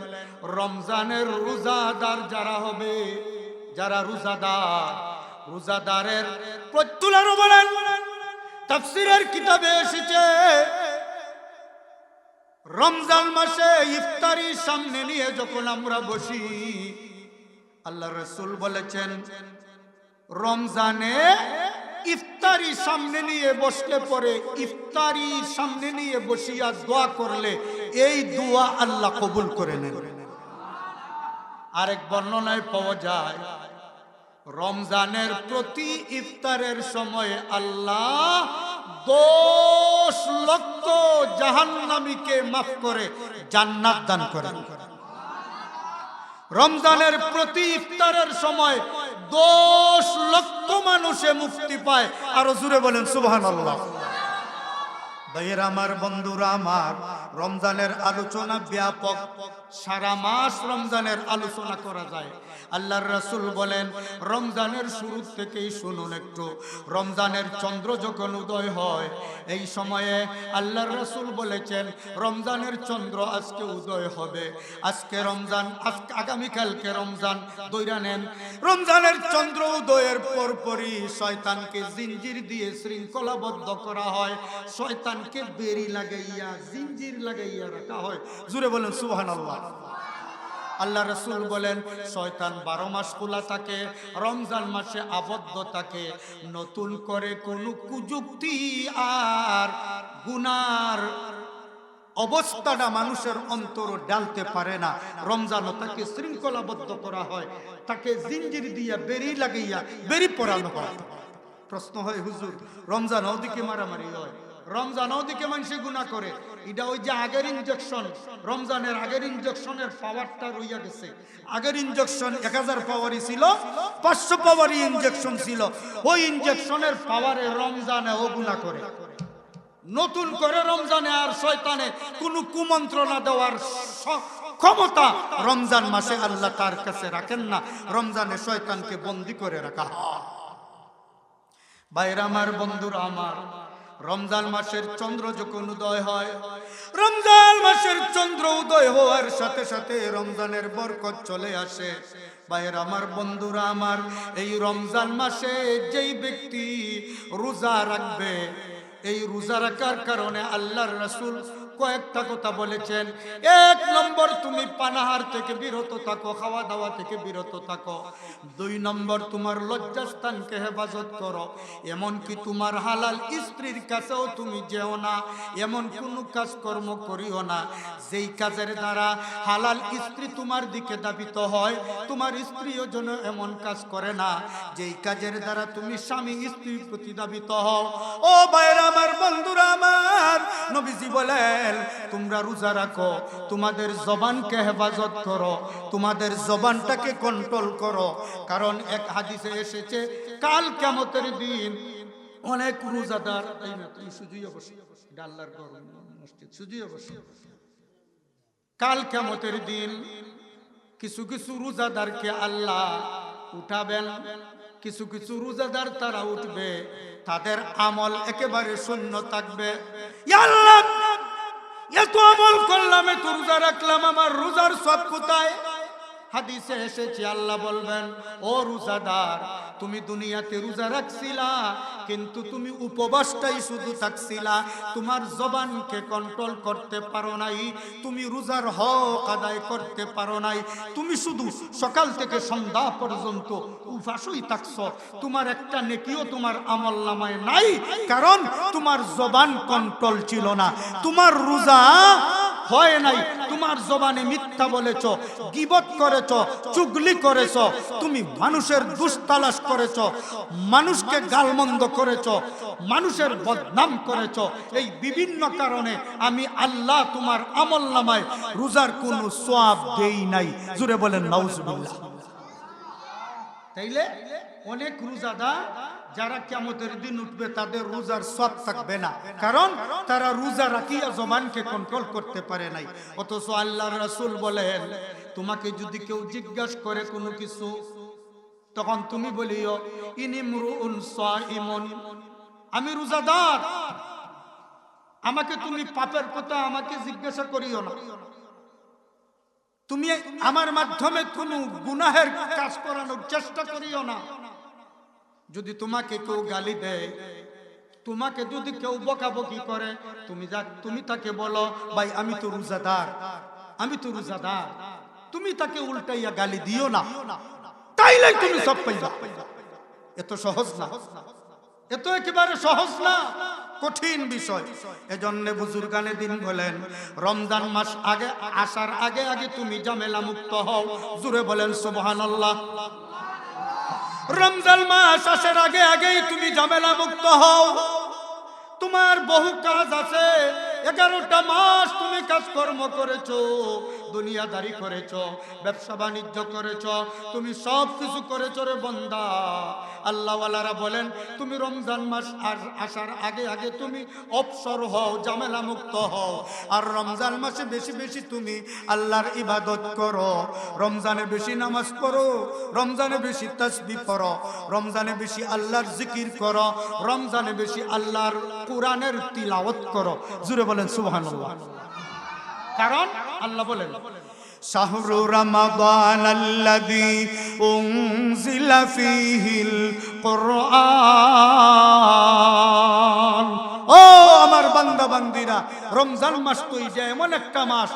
রমজানের রোজাদার যারা হবে, যারা রোজাদার, রোজাদারের প্রত্যুলারও বলেন, তাফসীরের কিতাবে এসেছে রমজান মাসে ইফতারি সামনে নিয়ে যখন আমরা বসি, আল্লাহ রাসূল বলেছেন রমজানে ইফতারি সামনে নিয়ে বসলে পরে, ইফতারি সামনে নিয়ে বসিয়া দোয়া করলে এই দোয়া আল্লাহ কবুল করে নেন। আরেক বর্ণনায় পাওয়া যায় রমজানের প্রতি ইফতারের সময় আল্লাহ 10 লক্ষ জাহান্নামীকে মাফ করে জান্নাত দান করেন। রমজানের প্রতি ইফতারের সময় 10 লক্ষ মানুষে মুক্তি পায়। আরো জোরে বলেন সুবহানাল্লাহ। ভাইয়েরা আমার, বন্ধুরা আমার, রমজানের আলোচনা ব্যাপক, সারা মাস রমজানের আলোচনা করা যায়। আল্লাহর রাসূল বলেন, রমজানের শুরু থেকেই শুনুন একটু, রমজানের চন্দ্র যখন উদয় হয় এই সময়ে আল্লাহর রাসূল বলেছেন রমজানের চন্দ্র আজকে উদয় হবে, আজকে রমজান, আজকে আগামীকালকে রমজান ধইরা নেন। রমজানের চন্দ্র উদয়ের পরপরই শয়তানকে জিঞ্জির দিয়ে শৃঙ্খলাবদ্ধ করা হয়, শয়তানকে বেরি লাগাইয়া জিঞ্জির লাগাইয়া রাখা হয়। জুড়ে বলেন সুবহানাল্লাহ। আল্লাহ রাসূল বলেন শয়তান 12 মাস খোলা থাকে, রমজান মাসে আবদ্ধ থাকে। নতুন করে কোন কুযুক্তি আর গুনার অবস্থাটা মানুষের অন্তর ডালতে পারে না। রমজানও তাকে শৃঙ্খলাবদ্ধ করা হয়, তাকে জিঞ্জির দিয়া বেরি লাগাইয়া বেরি পরানো হয়। প্রশ্ন হয় হুজুর, রমজান ওদিকে মারামারি হয়, রমজান ওদিকে মানুষে গুনাহ করে, এটা ওই যে আগের ইনজেকশন, রমজানের আগের ইনজেকশনের পাওয়ারটা রইয়া গেছে। আগের ইনজেকশন 1000 পাওয়ারই ছিল, 500 পাওয়ারই ইনজেকশন ছিল, ওই ইনজেকশনের পাওয়ারে রমজানে ও গুনাহ করে। নতুন করে রমজানে আর শয়তানে কোনো কুমন্ত্রণা দেওয়ার ক্ষমতা রমজান মাসে আল্লাহ তার কাছে রাখেন না, রমজানে শয়তানকে বন্দী করে রাখা হয়। ভাইরা আমার, বন্ধুরা আমার, রমজান মাসের চন্দ্র যখন উদয় হয়, রমজান মাসের চন্দ্র উদয় হওয়ার সাথে সাথে রমজানের বরকত চলে আসে। ভাইরা আমার, বন্ধুরা আমার, এই রমজান মাসে যেই ব্যক্তি রোজা রাখবে, এই রোজা রাখার কারণে আল্লাহর রাসূল কয়েকটা কথা বলেছেন। 1 নম্বর, তুমি পানাহার থেকে বিরত থাকো, খাওয়া দাওয়া থেকে বিরত থাকো। 2 নম্বর, তোমার লজ্জাস্থানকে হেফাজত করো, এমনকি তোমার হালাল স্ত্রীর কাছেও তুমি যেও না, এমন কোনো কাজকর্ম করিও না যেই কাজের দ্বারা হালাল স্ত্রী তোমার দিকে ধাবিত হয়। তোমার স্ত্রীও যেন এমন কাজ করে না যেই কাজের দ্বারা তুমি স্বামী স্ত্রীর প্রতি ধাবিত হও। ও ভাইরা আমার, বন্ধুরা আমার, নবীজি বলেন তোমরা রোজা রাখো, তোমাদের জবানকে হেফাজত করো, তোমাদের জবানটাকে কন্ট্রোল করো। কারণ এক হাদিসে এসেছে কাল কিয়ামতের দিন অনেক রোজাদার, এই না তুই সুজুই অবশ্যই আল্লাহর ঘর মসজিদ সুজুই অবশ্যই, কাল কিয়ামতের দিন কিছু কিছু রোজাদারকে আল্লাহ উঠাবেন, কিছু কিছু রোজাদার তারা উঠবে, তাদের আমল একেবারে শূন্য থাকবে। ইয়া আল্লাহ, এত আমল করলাম, এত রোজা রাখলাম, আমার রোজার সব কোথায়? হাদিসে এসেছে আল্লাহ বলবেন, ও রোজাদার, তুমি দুনিয়াতে রোজা রাখছিলা কিন্তু তুমি উপবাসটাই শুধু থাকছিলা, তোমার জবানকে কন্ট্রোল করতে পারো নাই, তুমি রোজার হক আদায় করতে পারো নাই, তুমি শুধু সকাল থেকে সন্ধ্যা পর্যন্ত উপবাসই থাকছো, তোমার একটা নেকিও তোমার আমলনামায় নাই, কারণ তোমার জবান কন্ট্রোল ছিল না, তোমার রোজা হয় নাই, তোমার জবানে মিথ্যা বলেছ, গীবত করেছ, চুগলি করেছ, তুমি মানুষের দোষ তালাশ করেছ, মানুষকে গালমন্দ করেছ, মানুষের বদনাম করেছ, এই বিভিন্ন কারণে আমি আল্লাহ তোমার আমলনামায় রোজার কোনো সওয়াব দেই নাই। জোরে বলেন নাউজুবিল্লাহ। তাইলে অনেক রোজাদার যারা কিয়ামতের দিন উঠবে তাদের রোজার সওয়াব থাকবে না, কারণ তারা রোজা রাখিয়া জবানকে কন্ট্রোল করতে পারে নাই। অথচ আল্লাহর রাসূল বলেন, তোমাকে যদি কেউ জিজ্ঞাসা করে কোনো কিছু, তখন তুমি বলিও ইনিমরুউন সাইমুন, আমি রোজাদার, আমাকে তুমি পাপের কথা আমাকে জিজ্ঞাসা করিও না, তুমি আমার মাধ্যমে কোনো গুনাহের কাজ করানোর চেষ্টা করিও না। যদি তোমাকে কেউ গালি দেয়, তোমাকে যদি কেউ বকাবকি করে, তুমি তাকে বলো, ভাই আমি তো রোজাদার, আমি তো রোজাদার, তুমি তাকে উল্টাইয়া গালি দিও না, তাইলে তুমি সব পাইবা। এত সহজ না, এত একেবারে সহজ না, কঠিন বিষয়। এজন্য বুজুর্গানে দিন বলেন, রমজান মাস আগে আসার আগে আগে তুমি ঝামেলা মুক্ত হও। জোরে বলেন সুবহানাল্লাহ। রমজান মাস আসার আগে আগেই তুমি ঝামেলা মুক্ত হও। তোমার বহু কাজ আছে, 11টা মাস তুমি কাজকর্ম করেছো, দুনিয়াদারি করেছ, ব্যবসা বাণিজ্য করেছ, তুমি সব কিছু করেছ রে বান্দা। আল্লাহওয়ালারা বলেন তুমি রমজান মাস আসার আগে আগে তুমি অবসর হও, ঝামেলা মুক্ত হও, আর রমজান মাসে বেশি বেশি তুমি আল্লাহর ইবাদত করো, রমজানে বেশি নামাজ পড়ো, রমজানে বেশি তাসবিহ পড়ো, রমজানে বেশি আল্লাহর জিকির করো, রমজানে বেশি আল্লাহর কোরআনের তিলাওয়াত করো। জোরে বলেন সুবহানাল্লাহ। কারণ আল্লাহ বলেন শাহরু রমাদান আল্লাযী উনজিলা ফীহিল কুরআন। ও আমার বান্দা বান্দিরা, রমজান মাস তো যে এমন একটা মাস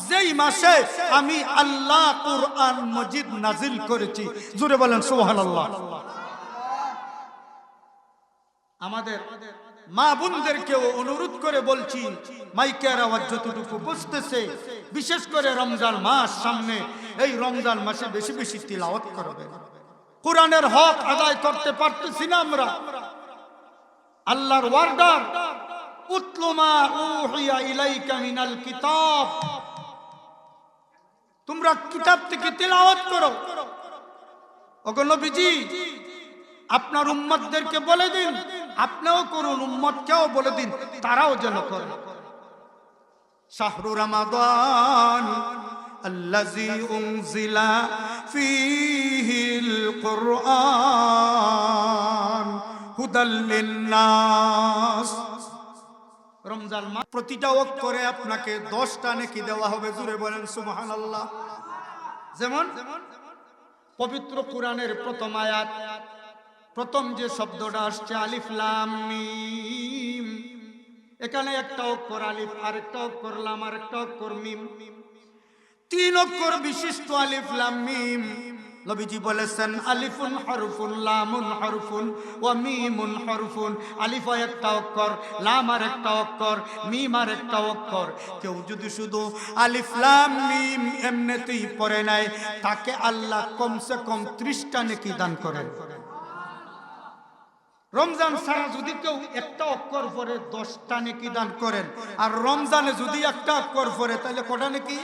যেই মাসে আমি আল্লাহ কুরআন মজিদ নাজিল করেছি। জোরে বলেন সুবহানাল্লাহ। আমাদের মা বোনদেরকেও অনুরোধ করে বলছি, মাইকের আওয়াজ যতটুকু বুঝতেছে, বিশেষ করে রমজান মাস সামনে, এই রমজান মাসে বেশি বেশি তিলাওয়াত করবে। কোরআনের হক আদায় করতে পারতেছি না আমরা। আল্লাহর ওয়ার্ডার উতলু মা উহিয়া ইলাইকা মিনাল কিতাব, তোমরা কিতাব থেকে তিলাওয়াত করো। ওগো নবীজি, আপনার উম্মতদেরকে বলে দিন, আপনিও করুন, উম্মতকেও বলে দিন, তারাও যেন করে। শাহরু রমাদান আল্লাযী উনজিলা ফীহিল কুরআন হুদাল লিন্নাস। রমজান মাস প্রতিটা অক্ষরে আপনাকে 10টা নেকি দেওয়া হবে। জোরে বলেন সুবহানাল্লাহ। যেমন পবিত্র কোরআনের প্রথম আয়াত, প্রথম যে শব্দটা আসছে আলিফ লাম মিম, এখানে একটা অক্ষর আলিফ, আরেকটা অক্ষর লাম, আরেকটা অক্ষর মিম, 3 অক্ষর বিশিষ্ট আলিফ লাম মিম। নবীজি বলেছেন আলিফুন হরফুন, লামুন হরফুন, ওয়া মিমুন হরফুন। আলিফ একটা অক্ষর, লাম আর একটা অক্ষর, মিম আর একটা অক্ষর। কেউ যদি শুধু আলিফ লাম মিম এমনিতেই পড়ে নেয়, তাকে আল্লাহ কমসে কম 30টা নেকি দান করেন। রমজান ছাড়া যদি কেউ একটা অক্ষর পড়ে 10টা নেকি দান করেন, আর রমজানে যদি একটা অক্ষর পড়ে তাহলে কটা নেকি?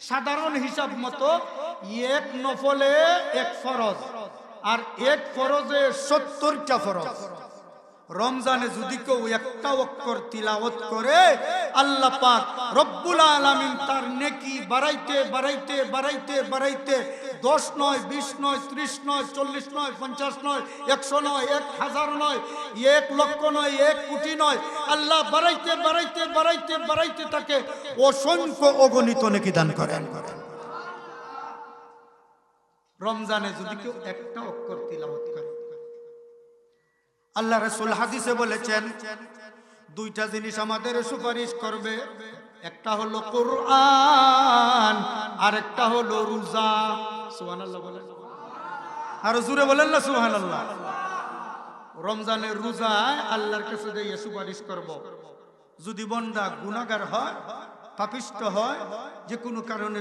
সাধারণ হিসাব মতো 1 নফলে 1 ফরজ, আর 1 ফরজে 70টা ফরজ। রমজানে যদি কেউ একটা অক্ষর তিলাওয়াত করে, আল্লাহ পাক রব্বুল আলামিন তার নেকি বাড়াইতে বাড়াইতে বাড়াইতে বাড়াইতে 10 নয়, 20 নয়, 30 নয়, 40 নয়, 50 নয়, 100 নয়, 1000 নয়, 1 লক্ষ নয়, 1 কোটি নয়, আল্লাহ বাড়াইতে বাড়াইতে বাড়াইতে বাড়াইতে তাকে অসংখ্য অগণিত নেকি দান করেন। রমজানে যদি কেউ একটা অক্ষর তিলাওয়াত করে, আল্লাহ রাসূল হাদিসে বলেছেন 2টা জিনিস আমাদের সুপারিশ করবে, একটা হলো কোরআন, আর একটা হলো রোজা। সুবহানাল্লাহ বলেন, আর জোরে বলেন না সুবহানাল্লাহ। রমজানের রোজায় আল্লাহর কাছে গিয়ে সুপারিশ করব, যদি বান্দা গুনাহগার হয়, পাপিষ্ট হয়, যে কোনো কারণে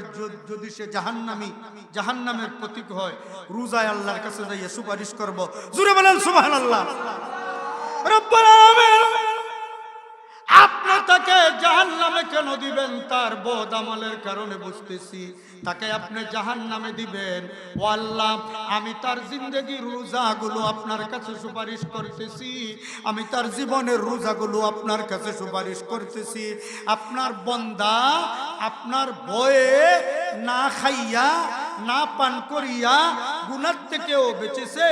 যদি সে জাহান্নামী, জাহান্নামের প্রতীক হয়, রোজায় আল্লাহর কাছে গিয়ে সুপারিশ করব। জোরে বলেন সুবহানাল্লাহ। রব্বুল আলামিন আপনি তাকে জাহান্নামে কেন দিবেন? তার বদ আমলের কারণে বুঝতেছি তাকে আপনি জাহান্নামে দিবেন। ও আল্লাহ, আমি তার জিন্দেগির রোজাগুলো আপনার কাছে সুপারিশ করতেছি, আমি তার জীবনের রোজাগুলো আপনার কাছে সুপারিশ করতেছি। আপনার বান্দা আপনার ভয়ে না খাইয়া না পান করিয়া গুনাহ থেকেও বেঁচেছে,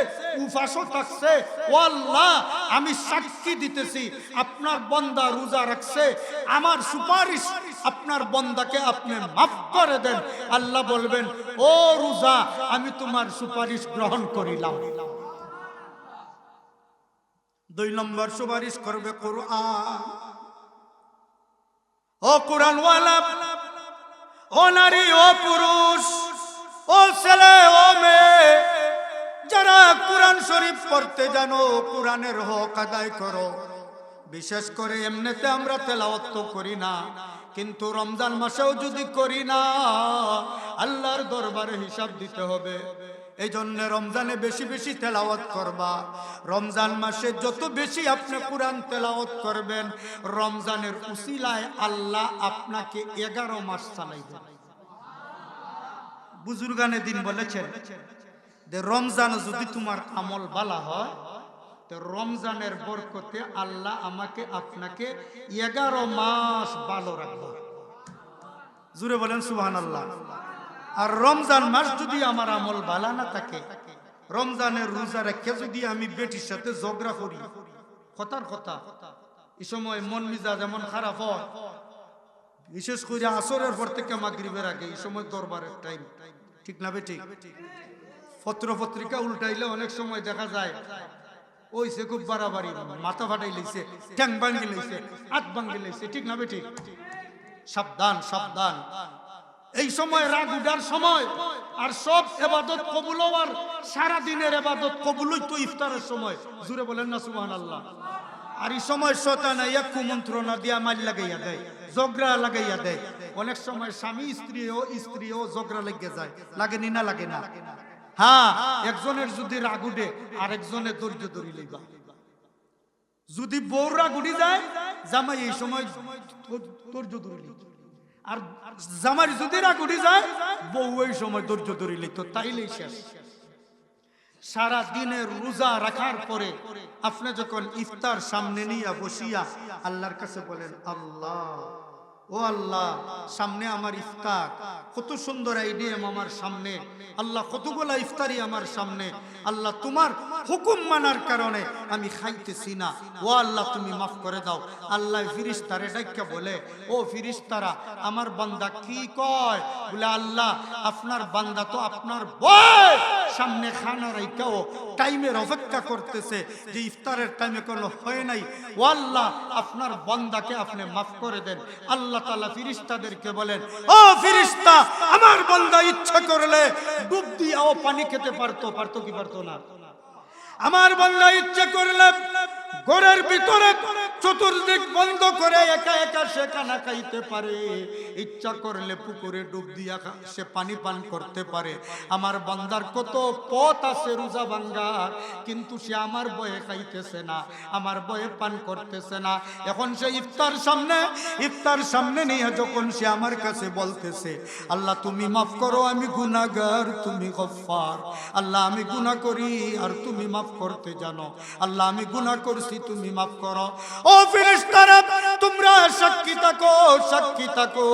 উপাসও থাকছে। ও আল্লাহ, আমি সাক্ষী দিতেছি আপনার বান্দা রোজা রাখছে, আমার সুপারিশ আপনার বান্দাকে আপনি মাফ করে দেন। আল্লাহ বলবেন, ও রোজা, আমি তোমার সুপারিশ গ্রহণ করিলাম। 2 নম্বর সুপারিশ করবে কোরআন। ও কোরআনওয়ালা, ও নারী, ও পুরুষ, ও ছেলে, ও মেয়ে, যারা কোরআন শরীফ পড়তে জানো, কোরআনের হক আদায় করো। বিশেষ করে এমনিতে আমরা তেলাওয়াত তো করি না, কিন্তু রমজান মাসেও যদি করি না, আল্লাহর দরবারে হিসাব দিতে হবে। এই জন্য রমজানে বেশি বেশি তেলাওয়াত করবা। রমজান মাসে যত বেশি আপনি কোরআন তেলাওয়াত করবেন, রমজানের উসিলায় আল্লাহ আপনাকে 11 মাস চালাইবেন। বুজুর্গানে দিন বলেছেন যে রমজান যদি তোমার আমল ভালো হয় তো রমজানের বরকতে আল্লাহ আমাকে আপনাকে 11 মাস ভালো রাখবে। জুড়ে বলেন সুবহানাল্লাহ। আর রমজান মাস যদি আমার আমল ভালো না থাকে, রমজানের রোজা রেখে যদি আমি বেটির সাথে ঝগড়া করি, কথার কথা এই সময় মন মিজাজ যেমন খারাপ হয়, বিশেষ করে আসরের পর থেকে মাগরিবের আগে, এই সময় দরবারের টাইম, ঠিক না বেঠিক? পত্র পত্রিকা উল্টাইলে অনেক সময় দেখা যায় ওই সে খুব বাড়াবাড়ি, মাথা ফাটাই লইছে, ঠ্যাং ভাঙ্গি লইছে, হাত ভাঙ্গি লইছে, ঠিক না বেঠিক? সাবধান সাবধান, এই সময় রাগ উঠার সময়। আর সব ইবাদত কবুল হওয়ার, সারা দিনের ইবাদত কবুল হইতো ইফতারের সময়। জুড়ে বলেন না সুবহানাল্লাহ। আর এই সময় শয়তান এক কুমন্ত্রণা দিয়া মাল লাগাইয়া দেয়, ঝগড়া লাগাইয়া দেয়। অনেক সময় স্বামী স্ত্রীও ঝগড়া লেগে যায়, লাগেনি না? লাগে না? হ্যাঁ, একজনের যদি রাগ উঠে আরেকজনের ধৈর্য ধরি লইবা। যদি বউ রাগ উঠে যায়, জামাই এই সময় ধৈর্য ধরি, আর জামাই যদি রাগ উঠে যায়, বউ এই সময় ধৈর্য ধরি লইতো, তাইলেই শেষ। সারা দিনের রোজা রাখার পরে আপনি যখন ইফতার সামনে নিয়ে বসিয়া আল্লাহর কাছে বলেন, আল্লাহ, ও আল্লাহ, সামনে আমার ইফতার, কত সুন্দর আইডিয়াম আমার সামনে, আল্লাহ কতগুলা ইফতারি আমার সামনে, আল্লাহ তোমার হুকুম মানার কারণে আমি খাইতেছি না, ও আল্লাহ তুমি মাফ করে দাও। আল্লাহ ফিরিস্তারে ডাইকা বলে, ও ফিরিস্তারা, আমার বান্দা কি কয়? বলে, আল্লাহ আপনার বান্দা তো আপনার ভয় সামনে খানা রাইকাও টাইমের অপেক্ষা করতেছে যে ইফতারের টাইমে কোনো হয় নাই, ও আল্লাহ আপনার বান্দাকে আপনি মাফ করে দেন। আল্লাহ তাআলা ফিরিস্তাদেরকে বলেন, ও ফিরিস্তা, আমার বান্দা ইচ্ছা করলে ডুব দিয়াও পানি খেতে পারতো, পারতো কি পারতো না? আমার বান্দা ইচ্ছা করলে ঘরের ভিতরে চতুর্দিক বন্ধ করে একা একা সে খানা খাইতে পারে, ইচ্ছা করলে পুকুরে ডুব দিয়া সে পানি পান করতে পারে। আমার বান্দার কত পথ আছে রোজা ভাঙ্গার, কিন্তু সে আমার ভয়ে খাইতেছে না, আমার ভয়ে পান করতেছে না। এখন সে ইফতার সামনে নিয়ে যখন সে আমার কাছে বলতেছে, আল্লাহ তুমি মাফ করো, আমি গুনাহগার, তুমি গফফার। আল্লাহ আমি গুনাহ করি আর তুমি মাফ করতে জানো, আল্লাহ আমি গুনাহ করছি, তুমি মাফ করো। ও ফেরেশতারা, তোমরা সাক্ষী থাকো,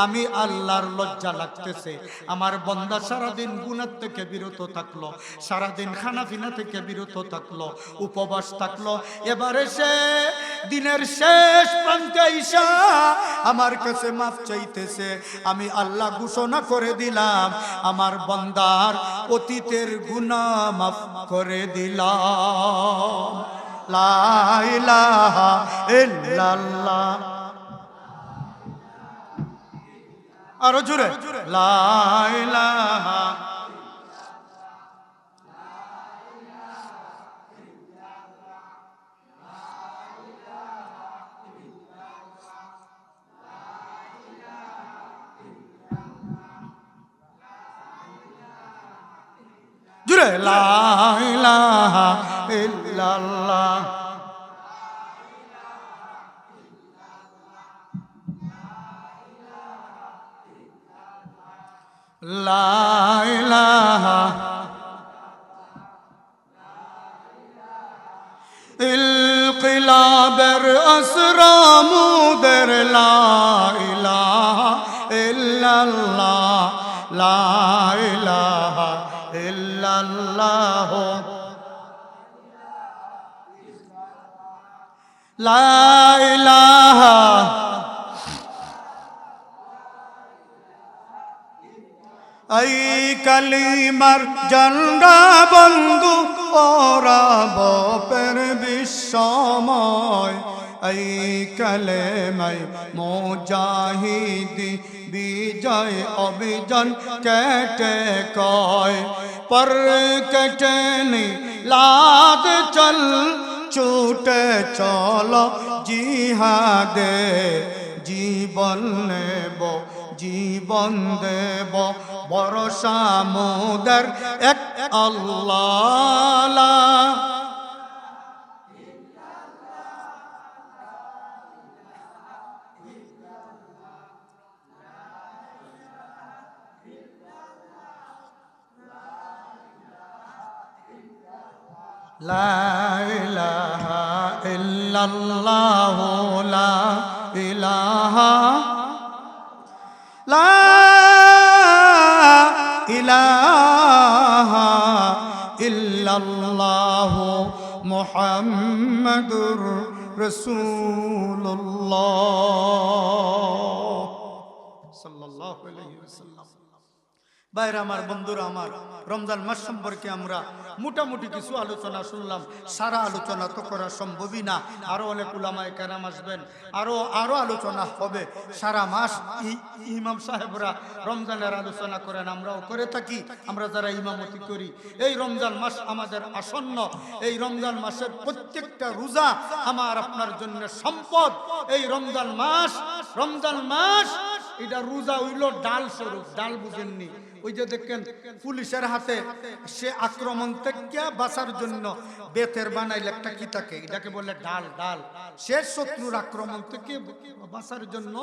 আমি আল্লাহর লজ্জা লাগতেছে, আমার বান্দা সারাদিন গুনাহ থেকে বিরত থাকলো, সারাদিন খানাপিনা থেকে বিরত থাকলো, উপবাস থাকলো, এবারে সে দিনের শেষ প্রান্তে আইসা আমার কাছে মাফ চাইতেছে। আমি আল্লাহ ঘোষণা করে দিলাম, আমার বান্দার অতীতের গুনাহ মাফ করে দিলাম। লা ইলাহা ইল্লাল্লাহ। আরো জোরে, লা ইলাহা। জোরে, লা ইলাহা ইল্লাল্লাহ। লা ইলাহা ইনকিলাবের আসরা মুদের, লা ইলাহা ইল্লাল্লাহ, লা ইলাহা ইল্লাল্লাহ, লা ইলাহা। এই কালিমার জন্ডা বন্ধু ওরা বাপের বিশ্বময়, এই কালেমাই মুজাহিদি বিজয় অভিযান কেটে কয়, पर कटनी लाद चल छूटे चलो जिहादे, जीवन नेब जीवन देब भरोसा मोদের এক আল্লাহ। লা ইলাহা ইল্লাল্লাহ লা ইলাহা লা ইলাহা ইল্লাল্লাহ মুহাম্মাদুর রাসূলুল্লাহ সাল্লাল্লাহু আলাইহি ওয়াসাল্লাম। ভাইরা আমার, বন্ধুরা আমার, রমজান মাস সম্পর্কে আমরা মোটামুটি কিছু আলোচনা শুনলাম। সারা আলোচনা তো করা সম্ভবই না, আরো অনেক উলামায়ে কেরাম আসবেন, আরো আলোচনা হবে। সারা মাস ইমাম সাহেবরা রমজানের আলোচনা করেন, আমরাও করে থাকি, আমরা যারা ইমামতি করি। এই রমজান মাস আমাদের আসন্ন, এই রমজান মাসের প্রত্যেকটা রোজা আমার আপনার জন্য সম্পদ। এই রমজান মাস এটা রোজা হইল ডাল স্বরূপ। ডাল বুঝেননি? ওই যে দেখেন পুলিশের হাতে সে আক্রমণ থেকে বাঁচার জন্য বেতের বানাইলে একটা কি থাকে, এটাকে বলে ডাল। ডাল সে শত্রুর আক্রমণ থেকে বাঁচার জন্য,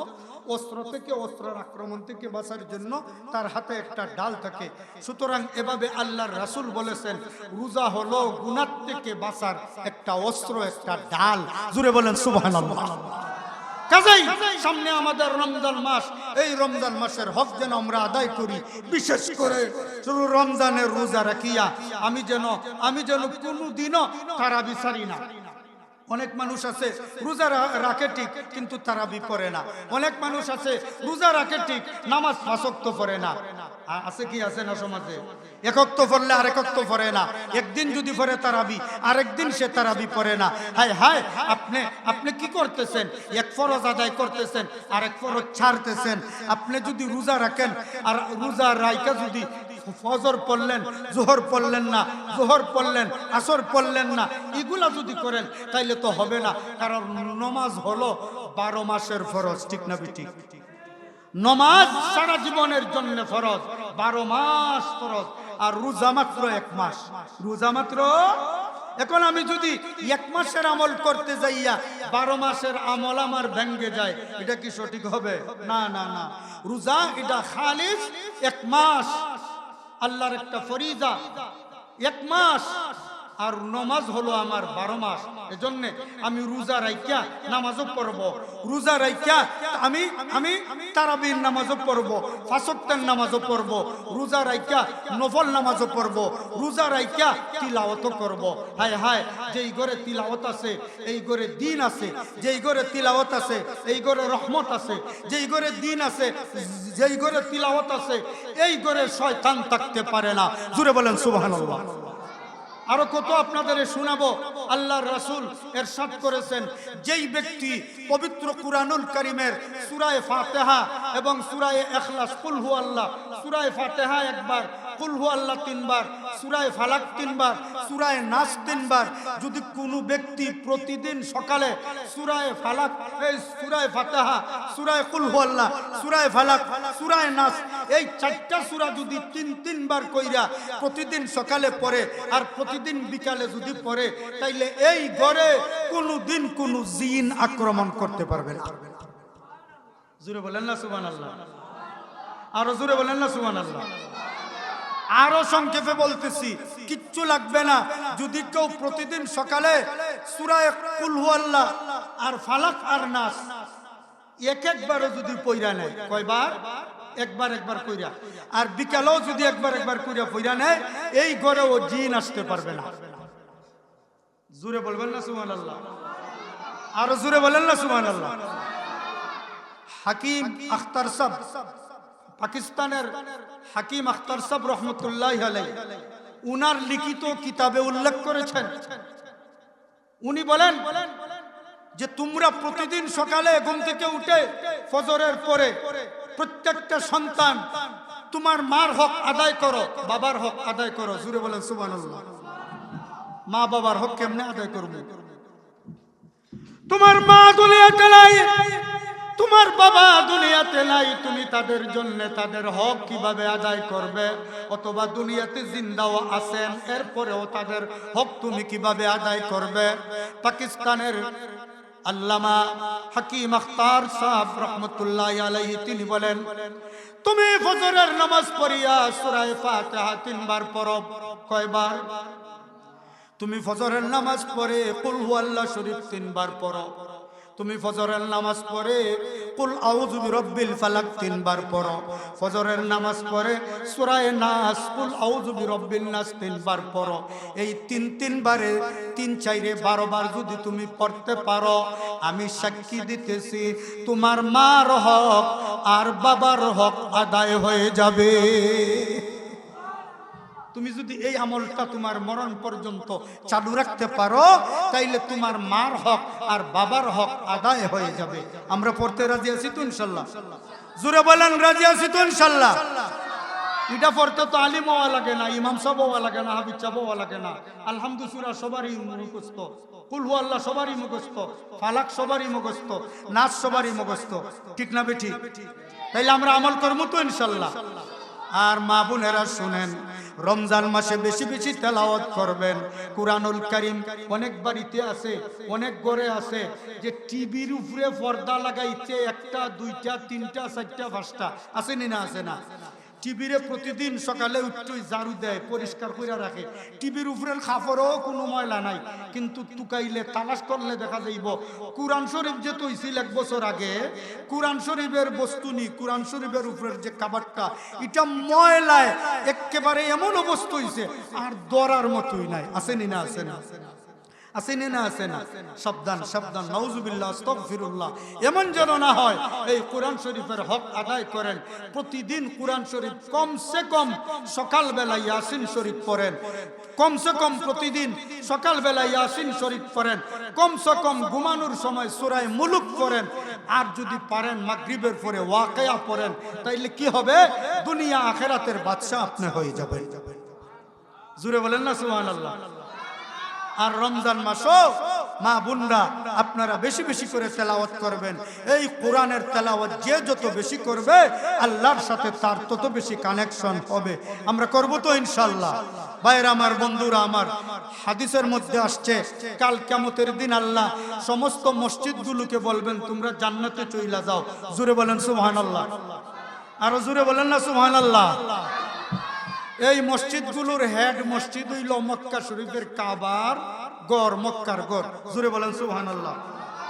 অস্ত্রের আক্রমণ থেকে বাঁচার জন্য তার হাতে একটা ডাল থাকে। সুতরাং এভাবে আল্লাহর রাসূল বলেছেন, রোজা হলো গুনাহ থেকে বাঁচার একটা অস্ত্র, একটা ডাল। জুড়ে বলেন সুবহানাল্লাহ। কাজেই সামনে আমাদের রমজান মাস, এই রমজান মাসের হক যেন আমরা আদায় করি। বিশেষ করে রমজানের রোজা রাখিয়া আমি যেন কোনোদিনও তারাবি ছাড়ি না। অনেক মানুষ আছে রোজা রাখে ঠিক, কিন্তু তারাবি পড়ে না। অনেক মানুষ আছে রোজা রাখে ঠিক, নামাজ 5 ওয়াক্ত পড়ে না। আছে কি আছে না সমাজে? এক ওয়াক্ত পড়লে আরেক ওয়াক্ত পড়ে না। একদিন যদি পড়ে তারাবি, আরেকদিন সে তারাবি পড়ে না। হায় হায়, আপনি কি করতেছেন? এক ফরজ আদায় করতেছেন, আরেক ফরজ ছাড়তেছেন। আপনি যদি রোজা রাখেন আর রোজা রাইকা যদি ফজর পড়লেন, জোহর পড়লেন না, জোহর পড়লেন, আসর পড়লেন না, এগুলা যদি করেন তাইলে তো হবে না। কারণ নামাজ হলো 12 মাসের ফরজ, ঠিক না ঠিক? নামাজ সারা জীবনের জন্য ফরজ, 12 মাস ফরজ। আর রোজা মাত্র 1 মাস, রোজা মাত্র। এখন আমি যদি 1 মাসের আমল করতে যাইয়া 12 মাসের আমল আমার ভেঙ্গে যায়, এটা কি সঠিক হবে? না না না, রোজা এটা খালিস 1 মাস, আল্লাহর একটা ফরিজা 1 মাস। আর নামাজ হলো আমার 12 মাস। এজন্য আমি রোজা রাইখা নামাজও পড়ব, রোজা রাইখা আমি তারাবির নামাজও পড়ব, 5 ওয়াক্তের নামাজও পড়ব, রোজা রাইখা নফল নামাজও পড়ব, রোজা রাইখা তিলাওয়াতও করব। হায় হায়, যেই ঘরে তিলাওয়াত আছে এই ঘরে দ্বীন আছে, যেই ঘরে তিলাওয়াত আছে এই ঘরে রহমত আছে, যেই ঘরে দ্বীন আছে, যেই ঘরে তিলাওয়াত আছে এই ঘরে শয়তান থাকতে পারে না। জোরে বলেন সুবহানাল্লাহ। আরো কত আপনাদের শোনাবো। আল্লাহর রাসূল ইরশাদ করেছেন, যেই ব্যক্তি পবিত্র কুরআনুল কারীমের সূরা ফাতিহা এবং সূরা ইখলাস, কুল হু আল্লাহ, সূরা ফাতিহা একবার, কুল হু আল্লাহ 3 বার, সূরা ফালাক 3 বার, সূরা নাস 3 বার, যদি কোনো ব্যক্তি প্রতিদিন সকালে সূরা ফালাক, এই সূরা ফাতিহা, সূরা কুল হু আল্লাহ, সূরা ফালাক, সূরা নাস, এই 4টা সূরা যদি 3 বার কইরা প্রতিদিন সকালে পড়ে আর প্রতিদিন বিকালে যদি পড়ে, তাইলে এই ঘরে কোনদিন কোন জিন আক্রমণ করতে পারবে না। জোরে বলেন না সুবহানাল্লাহ। আরো জোরে বলেন না সুবহানাল্লাহ। আরো সংক্ষেপে বলতেছি, কিচ্ছু লাগবে না। যদি কেউ প্রতিদিন সকালে সূরা কুল হু আল্লাহ আর ফালাক আর নাস একবারও যদি পড়া নেয়, কয়বার? একবার কইরা, আর বিকালেও যদি একবার কইরা পড়া নেয়, এই ঘরে ও জিন আসতে পারবে না। জোরে বলবেন না সুবহানাল্লাহ। আরো জোরে বলেন না সুবহানাল্লাহ। হাকিম আখতার সাহ, পাকিস্তানের হাকিম আখতার সাহ রহমতুল্লাহ আলাইহি, উনার লিখিত কিতাবে উল্লেখ করেছেন, উনি বলেন যে তোমরা প্রতিদিন সকালে ঘুম থেকে উঠে ফজরের পরে প্রত্যেকটা সন্তান তোমার মার হক আদায় করো, বাবার হক আদায় করো। জোরে বলেন সুবহানাল্লাহ। মা বাবার হক কেমনে আদায় করব? তোমার মা দুনিয়াতে নাই, তোমার বাবা দুনিয়াতে নাই, তুমি তাদের জন্য তাদের হক কিভাবে আদায় করবে? অথবা দুনিয়াতে জিন্দাও আছেন, এরপরেও তাদের হক তুমি কিভাবে আদায় করবে? পাকিস্তানের আল্লামা হাকিম আখতার সাহেব রহমতুল্লাহ আলাইহি তিনি বলেন, তুমি ফজরের নামাজ পড়িয়া সূরা ফাতিহা 3 বার পড়ো। কয়বার? তুমি ফজরের নামাজ পড়ে কুল হুয়াল্লাহ শরীফ 3 বার পড়ো, তুমি ফজরের নামাজ পড়ে কুল আউযু বিরাব্বিল ফালাক 3 বার পড়ো, ফজরের নামাজ পড়ে সূরা নাস কুল আউযু বিরাব্বিন নাস 3 বার পড়ো। এই 3 বারে 3 4 12 বার যদি তুমি পড়তে পারো, আমি সাক্ষী দিতেছি তোমার মার হক আর বাবার হক আদায় হয়ে যাবে। তুমি যদি এই আমলটা তোমার মরণ পর্যন্ত চালু রাখতে পারো, তাইলে তোমার মার হক আর বাবার হক আদায় হয়ে যাবে। আমরা পড়তে রাজি আছি তো ইনশাআল্লাহ? জোরে বলেন রাজি আছি তো ইনশাআল্লাহ? এটা পড়তে তো আলিম হওয়া লাগে না, ইমাম সাহেব হওয়া লাগে না, হাফিজ সাহেব হওয়া লাগে না। আলহামদুলিল্লাহ সবারই মুখস্থ, কুল হুয়াল্লাহ সবারই মুখস্থ, ফালাক সবারই মুখস্থ, নাস সবারই মুখস্থ, ঠিক না বেঠি? তাইলে আমরা আমল করবো তো ইনশাআল্লাহ। আর মা বোনেরা শুনেন, রমজান মাসে বেশি বেশি তেলাওয়াত করবেন কুরআনুল কারীম। অনেক বাড়িতে আছে, অনেক ঘরে আছে যে টিভির উপরে পর্দা লাগাইছে, 1টা 2টা 3টা 4টা 5টা, আছে না? আছে না? টিভিরে প্রতিদিন সকালে উঠতেই ঝাড়ু দেয়, পরিষ্কার করে রাখে। টিভির উপরের খাফরও কোনো ময়লা নাই, কিন্তু টুকাইলে তালাশ করলে দেখা যাইব কুরআন শরীফ যে তৈছিল 1 বছর আগে, কুরআন শরীফের বস্তু নি, কুরআন শরীফের উপরের যে কাবারটা, এটা ময়লায় একেবারে এমন অবস্থা হইছে আর দরার মতোই নাই। আসেনি না? আছে না? আসেনি না? আছে না? সাবধান সাবধান, নাউজুবিল্লাহ, আস্তাগফিরুল্লাহ। এমন যেন না হয়। এই কোরআন শরীফের হক আদায় করেন। প্রতিদিন কোরআন শরীফ কমসে কম সকালবেলা ইয়াসিন শরীফ পড়েন, কমসে কম প্রতিদিন সকালবেলা ইয়াসিন শরীফ পড়েন, কমসে কম ঘুমানোর সময় সূরা মুলুক পড়েন। আর যদি পারেন মাগরিবের পরে ওয়াকিয়া পড়েন, তাইলে কি হবে? দুনিয়া আখিরাতের বাদশা আপনি হয়ে যাবেন। জোরে বলেন না সুবহানাল্লাহ। আর রমজান মাসও মা বোনরা আপনারা বেশি বেশি করে তেলাওয়াত করবেন। এই কোরআনের তেলাওয়াত যে যত বেশি করবে, আল্লাহর সাথে তার তত বেশি কানেকশন হবে। আমরা করব তো ইনশাআল্লাহ? ভাইরা আমার, বন্ধুরা আমার, হাদিসের মধ্যে আসছে কাল কিয়ামতের দিন আল্লাহ সমস্ত মসজিদগুলোকে বলবেন তোমরা জান্নাতে চইলা যাও। জোরে বলেন সুবহানাল্লাহ। আরো জোরে বলেন না সুবহানাল্লাহ। এই মসজিদগুলোর হেড মসজিদ হইল মক্কা শরীফের কাবার গড়, মক্কার গড়। জোরে বলেন সুবহানাল্লাহ।